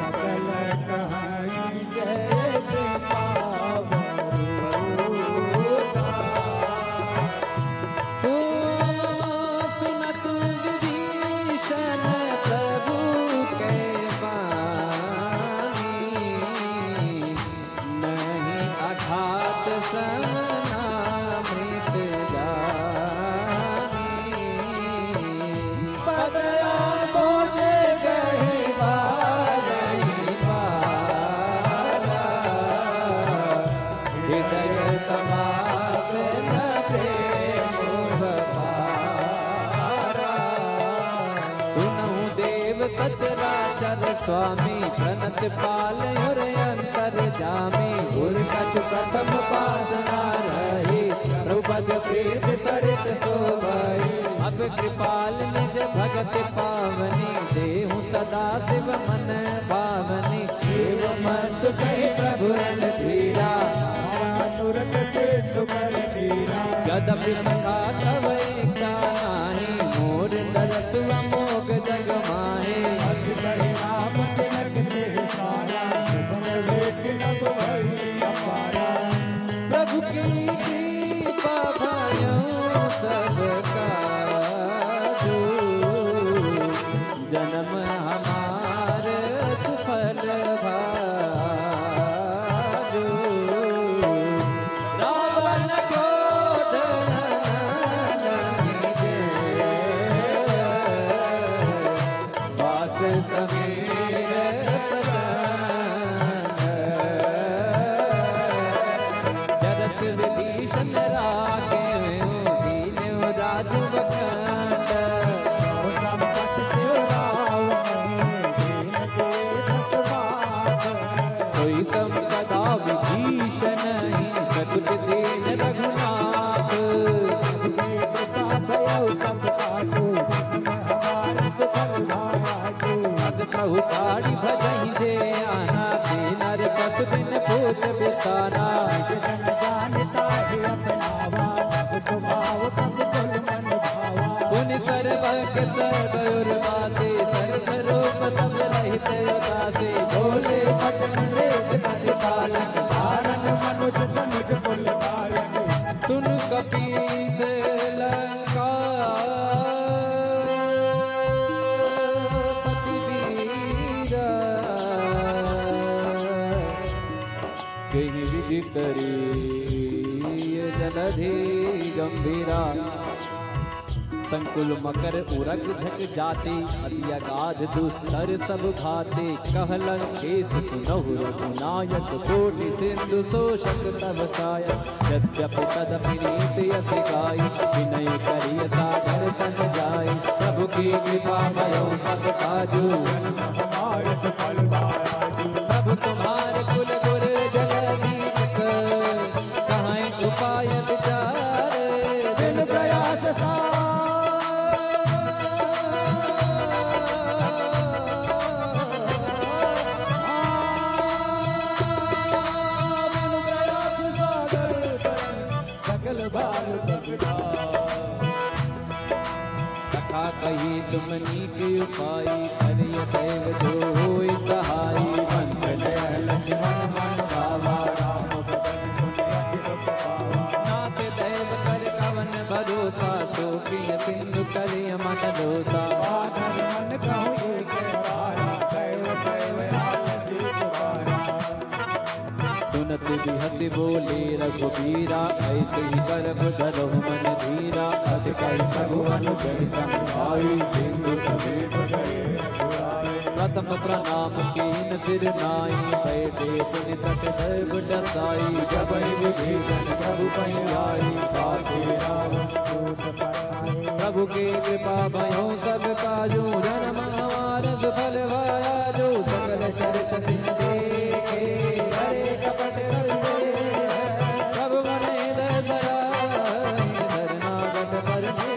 सकल कहानी जय सुनत विभीषण प्रभु के बानी नहीं अघात समनामृत जानी पदया बोझे गही हृदय समापन प्रेम बपारा सुनहु देव सचराचर स्वामी प्रणत पाल और अंतर जामी उर कछु प्रथम पासना रही प्रभुपद प्रीत सरित शोभई अब कृपाल निज भगत पावनी देहु सदा शिव मन भावनी देव मस्त कही प्रभु रन धीरा तुरंत से तुकर चीरा गदपि सखा तव एकता नाही मोर दरस अमोघ जग माहे हस बड़े नाम तिलक ते सारा शुभम वेष्ट नभ भई अपारा प्रभु की कृपा भयउ सब काजू जन्म हमार सुफल भाजू रावण क्रोध वास समीर जरत विभीषण रागे दीन राजु बखंड संपत से रावण बक सगुर बाते सर्वरूप तब रहित उदासे बोले बचन वेद प्रतिपालक धारण मनुज तनुज कुल धारण सुन कपीस लंका पतिवीरा कहीं विधि करी जलधि गंभीरा संकुल मकर उरग झक जाते अति अगाध दुस्तर सब भाते कहलन केस सुनहु रघुनायक कोटि सिंधु शोषक तब सायक यद्यपि तदपि नीति अति गाई विनय करिय सागर सन जाय प्रभु की कृपा भयो सब काजू हमारे सफल बाजू प्रभु तुम्हारे कुल गुर जलधि कहाँ उपाय विचार बिन प्रयास सा कथा कही तुम नीक उपाय हरिय दैव जो होई सहाय मन लक्ष्मण मन भावा राम बदन सुने अति पावा नाथ दैव कर कवन भरोसा तो प्रिय सिंधु करिय मन दोसा आधर मन कहूँ ये केवारा दैव दैव आलसी पुकारा सुनत बिहति बोले रघुबीरा ऐसे ही गर्भ धरो मन धीरा अस कई भगवान जय संभाई सिंधु समेत गए बुलाए प्रथम प्रणाम कीन सिर नाई बैठे पुनि तट दैव डसाई जब विभीषण प्रभु पै आई पाथे रावण दूत पराए प्रभु के कृपा भयो सब काजू जन्म हमार सुफल भाया जो सकल चरित दिन देखे हरे कपट कर दे प्रभु मने दया धरनागत करने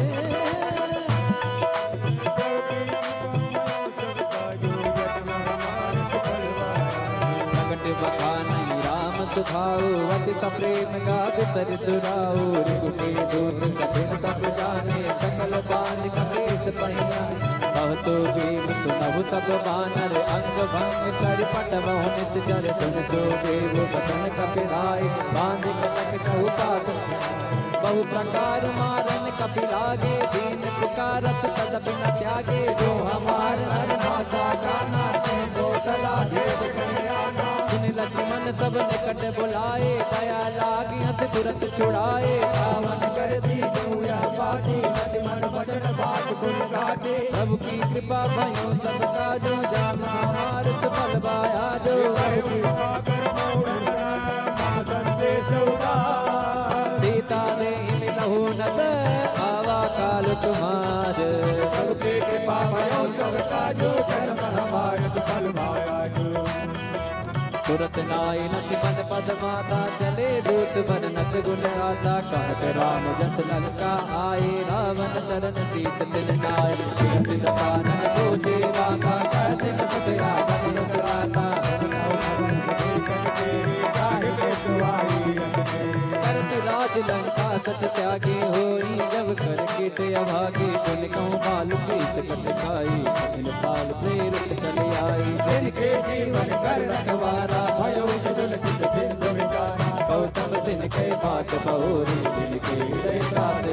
प्रगट बखानी राम सुखाओ अति प्रेम का बितर सुराओ रिपु के दूत कठिन तप जाने सकल बांध कलेश पहिया कहतो भीम सुनहु सब बानर अंग भंग कर पटवहु नित जर सुन सो देव बचन कपिलाय बांध कटक कहु पात बहु प्रकार मारन कपिलागे दीन पुकारत तदपि न त्यागे जो हमार नर भाषा जाना तो सला भेद कल्याणा सुन लक्ष्मण सब निकट बुलाए दया लागी हथ तुरंत छुड़ाए रावण कर दी दूया पाती लक्ष्मण बचन बात गुण गाते प्रभु की कृपा भयो सब काजो जान हमार सुफल बाया जो संदेश सीता दे मिलहु नत आवा काल तुम्हार सबके कृपा भयो सब काजो जन्म हमारे सफल भाया तुरत नाई लक्ष्मण पद माता चले दूत बन नक गुण आता कहत राम जस लंका आए रावण चरण सीत तिन नाय सिर पानन पूछे रामा कैसे सुख रावण सुराता करत राज लंका सत त्यागे होई जब कर कीट अभागे पुन कहूँ बाल पीत कट खाई इन बाल प्रेरित चले आई जिनके जीवन कर रखवारा भयो जुल चित सिंधु विकारा गौतम सिंह के बात बहुरी जिनके हृदय प्रात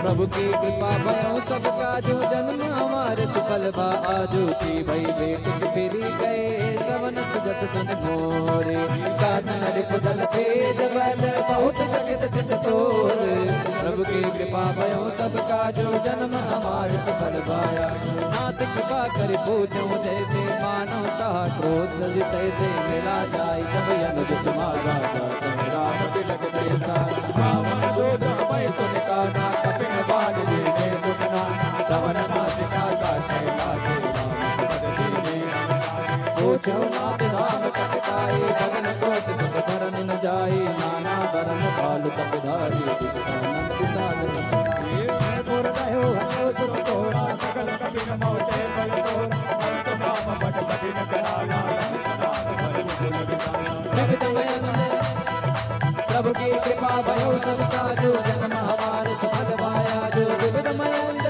प्रभु की कृपा भयो सब काजू जन्म हमारे सुफल बा आजू की भई बेट फिरी गए श्रवण सुगत सन मोरे कासन रिपुदल तेज बल बहुत शकित चित तोर प्रभु की कृपा भयो सब काजू जन्म हमारे सुफल बाया नाथ कृपा कर पूछो जैसे मानो कहा क्रोध तैसे मिला जाय जब अनुज तुम्हारा राम तिलक देसा रावण दूत मैं सुन काना कपिन बाण दीने मुकना सवन नासिका काटे लागे राम पद दीने पूछो नाथ राम कटकाई भगन कोट सुख धरन न जाई नाना धर्म भाल तपधारी दिखानंद सागर पुर रहो हरो सुर तोरा सकल कपिन मोटे बल तोरा अंत नाम बट कठिन कराना नाम बल सुन विसारा प्रभु की कृपा भयो सब काजो जन्म हमारे सुखद भाया जो विविध मयंद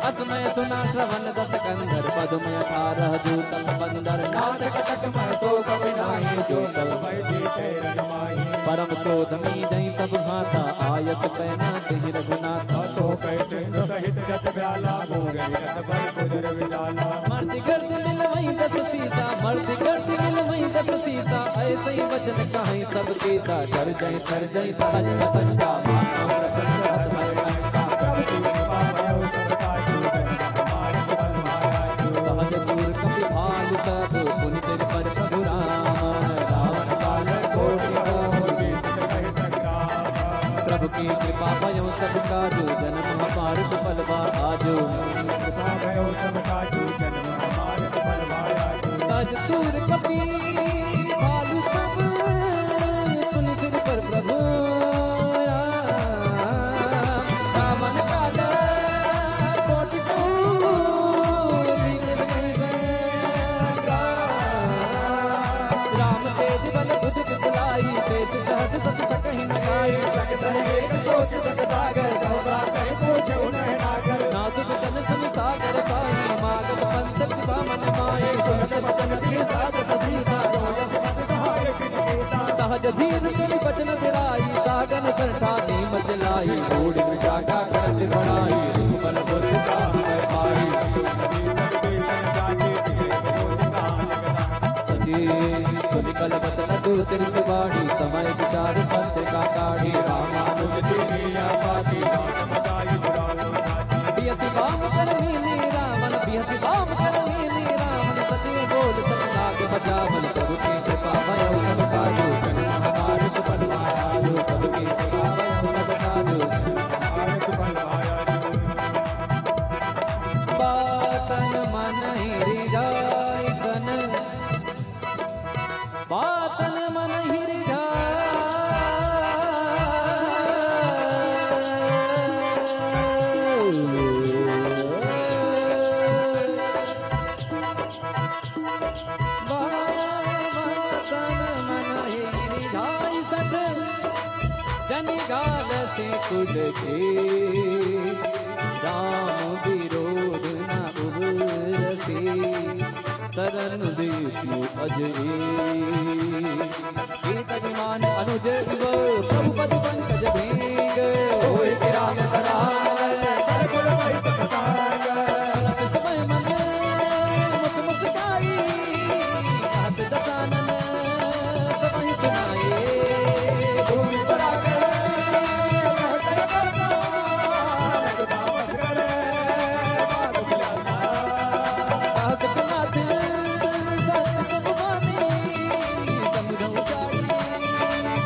असमय सुना श्रवण दस कंधर पदमय 18 दूतम बंदर नाथ कटक मैं सो कवि नाही जो तल मैं जीते रजमाई परम क्रोधमी जई सब भाता आयत पैना तेहि रघुनाथ सो कै सिंधु सहित जत ब्याला मोरे रत पर कुदर विशाला मर्ति गर्द मिल वही दस सीता मर्ति गर्द मिल वही दस सीता ऐसे ही वचन कहीं सब गीता कर जय सहज संगा मानो प्रसन्न रत भय लंका प्रभु की कृपा भयो सब काजू जन हमारे बल माया सहज दूर कपि भालु सब पुनि सिर पर प्रभु रावण काल कोटि होगी कहि संग्राम प्रभु की कृपा भयो सब काजू जन्म हमार फलवा आजो कृपा भयो सब काजू जन्म हमारे बल माया सहज दूर कपि भालु सब पुनि सिर पर प्रभु रावण काल कोटि राम तेज बल बुझ बुलाई तेज सहज सत सकहि नगाई सक एक सोच सक सागर गौरा कहि पूछे उन्हें नागर नाजुक तन सुन सागर साई मागत पंथ पिता मन माए सुनत बचन दिए सागत सीता सहाय कृष्ण सहज धीर सुनि बचन सिराई सागन सरठा नीम जलाई बूढ़ विशाखा करत बढ़ाई बल बुद्ध का है पाई सुनि कल बचन दूतिर सुबाणी समय विचार पंथ का काढ़ी रामानुज बियति बाम कर लीनी रावण बियति बाम कर लीनी रावण सचिव बोल सतनाग बचावन प्रभु की कृपा भयो सब काजू जन्म हमारे सुफल माया प्रभु की कृपा भयो सब काजू बातन मन हिरि जाय तन बातन मन हिरि जन गाल से कुल के राम विरोध न उबरसे तरन विष्णु अजय कीर्तनिमान अनुज इव प्रभु पद पंकज भेंग होय राम करार सरकुल वैतक सागर समय मन मुख मुस्काई हाथ दसानन सबहि सुनाए भूमि पराकर कहकर करना रघुदास करे बात बिलासा कहत नाथ सत सुभानी समुझ उजाड़ी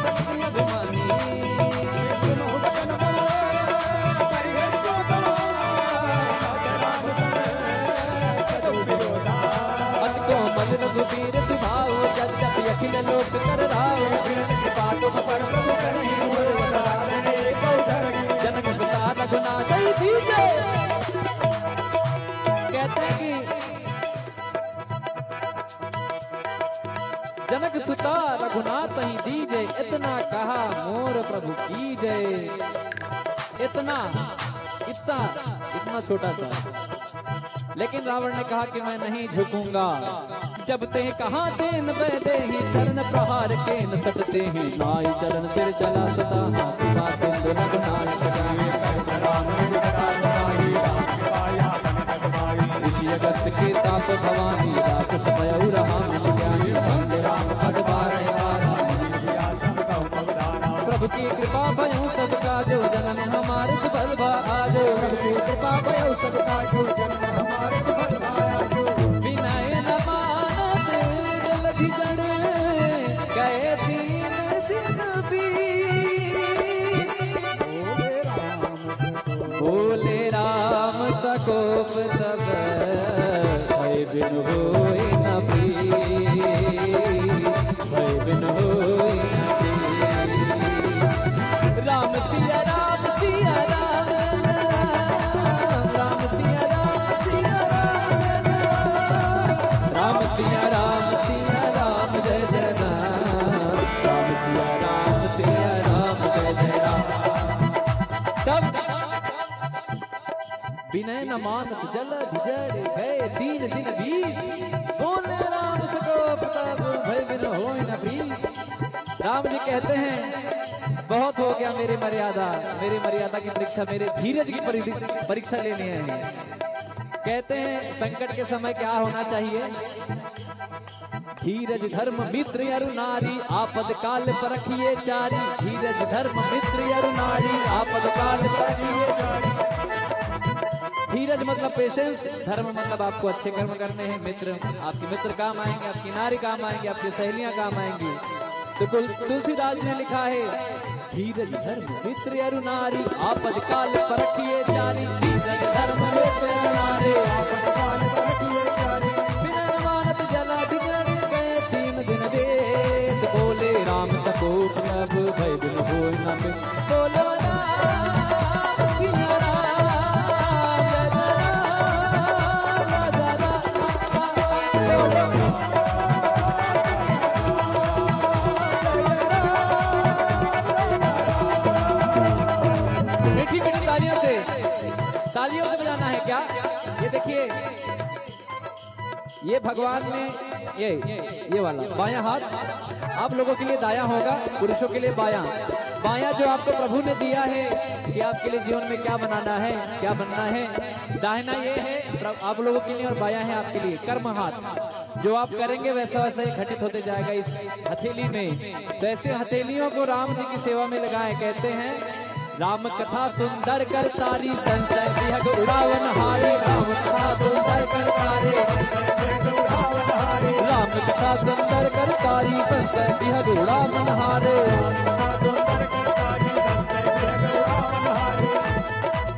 सत्य अभिमानी सुनो बचन बोले हरि जो करो राम करे सदु विरोधा अत को मल रघुबीर सुभाओ जब जब अखिल लोक कर राव कृपा तुम पर प्रभु करी हुए वदराने को धरगी जनक सुता रघुनाथ ही दीजे कहते हैं कि जनक सुता रघुनाथ ही दीजे इतना कहा मोर प्रभु की जय इतना इतना इतना छोटा सा लेकिन रावण ने कहा कि मैं नहीं झुकूंगा जब ते कहा तेन बैदे ही चरण प्रहार के न सटते ही नाई चरण सिर चला सता हाथ पा सिंधु रघुनाथ ऋषि अगस्त के ताप भवानी राक्षस भयउ राम ज्ञानी वंदे राम पद प्रभु की कृपा भयो सब काजो जन्म हमारे सुफल भा आजो प्रभु की कृपा भयो सब काजो जन्म हमारे सुफल भा आजो विनय न मानत जलधि जड़ गए तीन सिंह भी बोले राम सकोप सब भय बिन होय न भय बिन होय राम सिया राम सिया राम राम सिया राम सिया राम राम सिया राम जय जय राम सिया राम जय जय राम तब विनय न मानत जल जड़ गए 3 दिन बीत बोले राम सको प्रताप भय बिन होय न प्रीत। राम जी कहते हैं बहुत हो गया मेरी मर्यादा की परीक्षा, मेरे धीरज की परीक्षा लेने आए हैं। कहते हैं संकट के समय क्या होना चाहिए? धीरज धर्म मित्र अरु नारी आपद काल परखिए चारी। धीरज धर्म मित्र अरु नारी आपद काल परखिए चारी। धीरज मतलब पेशेंस, धर्म मतलब आपको अच्छे कर्म करने हैं। मित्र, आपके मित्र काम आएंगे, आपकी नारी काम आएंगी, आपकी सहेलियां काम आएंगी। तो तुलसीदास ने लिखा है धीरज धर्म मित्र अरु नारी आपद काल परखिए चारी। धीरज धर्म मित्र अरु नारी आपद काल परखिए चारी। बिना मानत जला बिगड़ गए 3 दिन वेद बोले राम सको प्रभ भय बिन होय न प्रीत। बोलो तालियों से बजाना है क्या? ये देखिए, ये भगवान ने ये वाला बायां हाथ आप लोगों के लिए दायां होगा, पुरुषों के लिए बायां। बायां जो आपको प्रभु ने दिया है कि आपके लिए जीवन में क्या बनाना है, क्या बनना है। दाहिना ये है आप लोगों के लिए और बायां है आपके लिए कर्म हाथ। जो आप करेंगे वैसा वैसा ही घटित होते जाएगा इस हथेली में। तो ऐसे हथेलियों को राम जी की सेवा में लगाए। कहते हैं राम कथा सुंदर कर तारी संशय विहग उड़ावन हारे। राम कथा सुंदर कर तारे राम कथा सुंदर कर तारी संशय विहग उड़ावन हारे।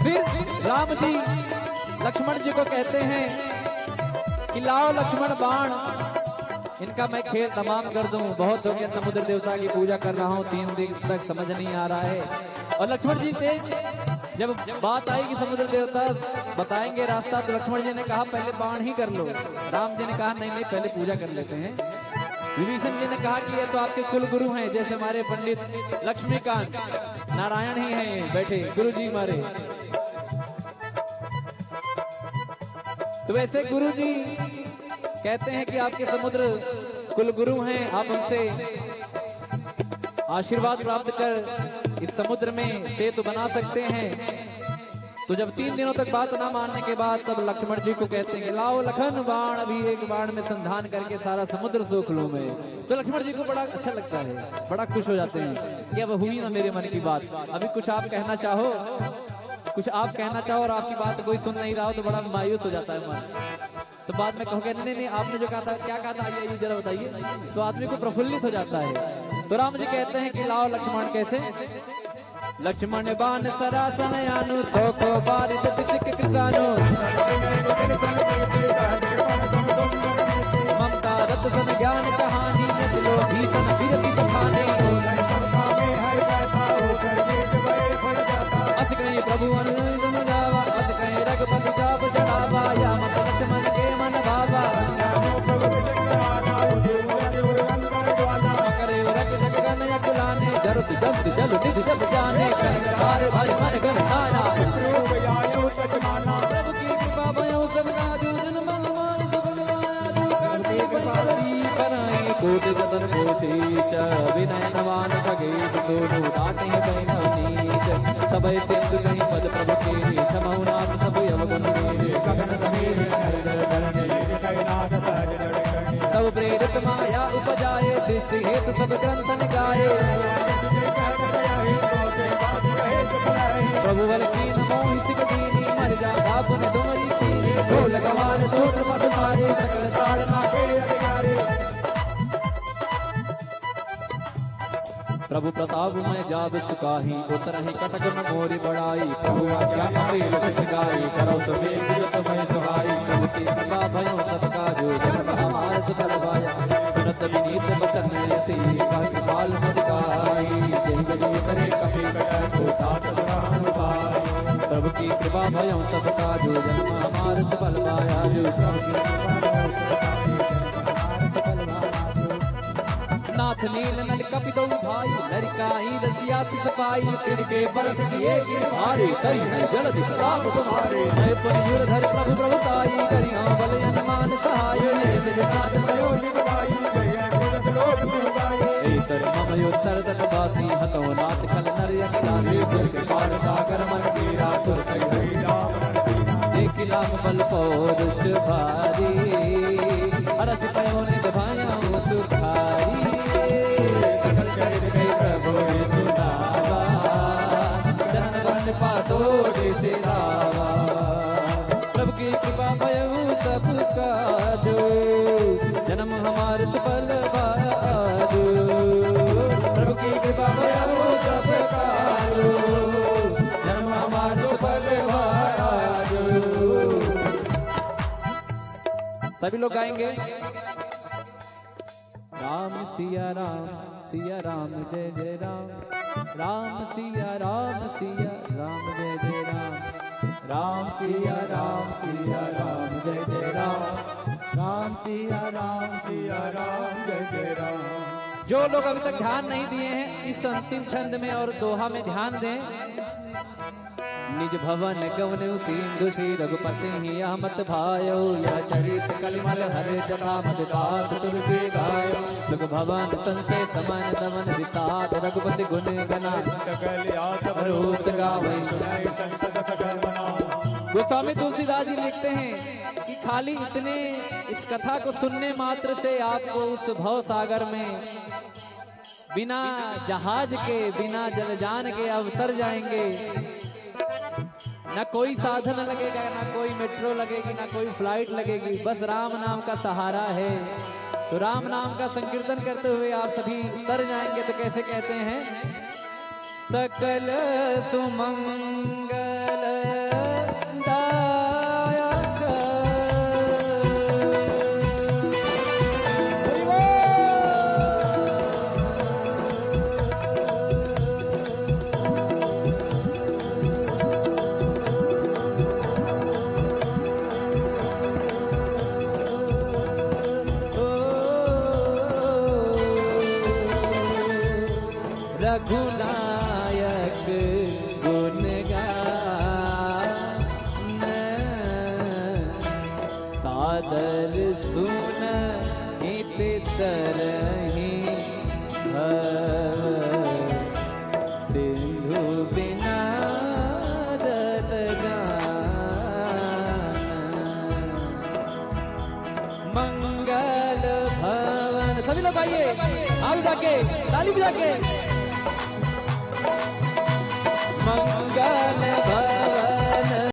फिर राम जी लक्ष्मण जी को कहते हैं कि लाओ लक्ष्मण बाण, इनका मैं खेल तमाम कर दूं। बहुत हो गया, समुद्र देवता की पूजा कर रहा हूँ 3 दिन तक, समझ नहीं आ रहा है। और लक्ष्मण जी से जब बात आई कि समुद्र देवता बताएंगे रास्ता, तो लक्ष्मण जी ने कहा पहले बाण ही कर लो। राम जी ने कहा नहीं नहीं, पहले पूजा कर लेते हैं। विभीषण जी ने कहा कि ये तो आपके कुल गुरु हैं, जैसे हमारे पंडित लक्ष्मीकांत नारायण ही हैं बैठे गुरु जी हमारे। तो वैसे गुरु जी कहते हैं कि आपके समुद्र कुल गुरु हैं, आप उनसे आशीर्वाद प्राप्त कर इस समुद्र में सेतु बना सकते हैं। तो जब 3 दिनों तक बात ना मानने के बाद तब लक्ष्मण जी को कहते हैं कि लाओ लखन बाण, अभी एक बाण में संधान करके सारा समुद्र सोख लूं मैं। तो लक्ष्मण जी को बड़ा अच्छा लगता है, बड़ा खुश हो जाते हैं कि अब हुई ना मेरे मन की बात। अभी कुछ आप कहना चाहो और आपकी बात कोई सुन नहीं रहा हो तो बड़ा मायूस हो जाता है मन। तो बाद में कहोगे नहीं आपने जो कहा था, क्या कहा था, ये जरा बताइए। तो आदमी को प्रफुल्लित हो जाता है। तो राम जी कहते हैं कि लाओ लक्ष्मण, कैसे? लक्ष्मण बाण सरासन यानु तो को बारित तिसिक कृतानु। ममता रत सन ज्ञान कहानी नचलो भीषण विरति बखाने। अस कहीं प्रभु अनुगम गावा, अस कहीं रघुपति जाप चढ़ावा, या मत लक्ष्मण के मन भावा। करे रख जगन यकुलाने, जरुत जब जल निधि जब जाने। कर भर भर कर नारा प्रभु की कृपा भयो सब राजू। जन मन मान करते बलि कराए कोटि जतन कोटि च। विनय नवान सगे दोनों डाटे बैनव नीच। सबय सिंधु कहीं पद प्रभु के क्षमऊ नाथ सब अवगुण मेरे। गगन समीर सब प्रेरित माया उपजाए, दृष्टि हेतु सब ग्रंथ निकाये। प्रभु बल कीन मोहित दीनी, मर जा बापुन तुम्हारी सीनी। ढोल गवार सूत्र मत मारे, सकल ताड़ना के अधिकारी। प्रभु प्रताप मैं जाब सुकाही, उतरहि कटक न मोरी बड़ाई। प्रभु आज्ञा अमृत सिद्ध गाई, करो तो मेघ मैं सुहाई। प्रभु की कृपा भयो सत्कारो, जन्म हमार सुफल पाया। सुनत विनीत बचन यति, काहि काल मुस्काई। जय जय करे कपि कटक को तात ग्रहण पाई। प्रभु की कृपा भयो सत्कारो, जन्म हमार सुफल पाया। नाथ नील नल कपि दो भाई, लड़काई रसिया सपाई तिनके बरस किए गिरधारी करी है जलधि प्रताप तुम्हारे जय पर धर प्रभु प्रभुताई करिया बल अनुमान सहाय निजनाथ भयो निभाई जय लोक दुर्गाई तर मम योत्तर तक बासी हतो नाथ खल नर यज्ञाली दुर के पार सागर मन कीरा दुर कई हरि राम एक लाख बल पौरुष भारी अरस पयो निज भाया सुखारी सकल चरित गई प्रभु सुनावा जनन वन पातो से रावा प्रभु की कृपा भयऊ सब काजो जन्म हमारे सफल बाजो प्रभु की कृपा भयऊ सब काजो जन्म हमारे सफल बाजो। सभी लोग गाएंगे राम सिया राम जय जय राम राम सिया राम जय जय राम राम सिया राम जय जय राम राम सिया राम जय जय राम। जो लोग अभी तक ध्यान नहीं दिए हैं इस अंतिम छंद में और दोहा में ध्यान दें। निज भवन गवन सिंधु श्री रघुपति हिया मत भायो या चरित कलिमल हरे जथा मत दात तुर्गे गायो सुख भवन संसे समन दमन विसात रघुपति गुण गना रोत गावे गोस्वामी तुलसीदास जी लिखते हैं कि खाली इतने इस कथा को सुनने मात्र से आपको उस भव सागर में बिना जहाज के बिना जलयान के अवतर जाएंगे। ना कोई साधन लगेगा, ना कोई मेट्रो लगेगी, ना कोई फ्लाइट लगेगी, बस राम नाम का सहारा है। तो राम नाम का संकीर्तन करते हुए आप सभी तर जाएंगे। तो कैसे कहते हैं? सकल सुमंगल रघुनायक गुण गान सादर सुन हित तरहि सिंधु बिना मंगल भवन। सभी लोग आइए, आगे जाके ताली बजा के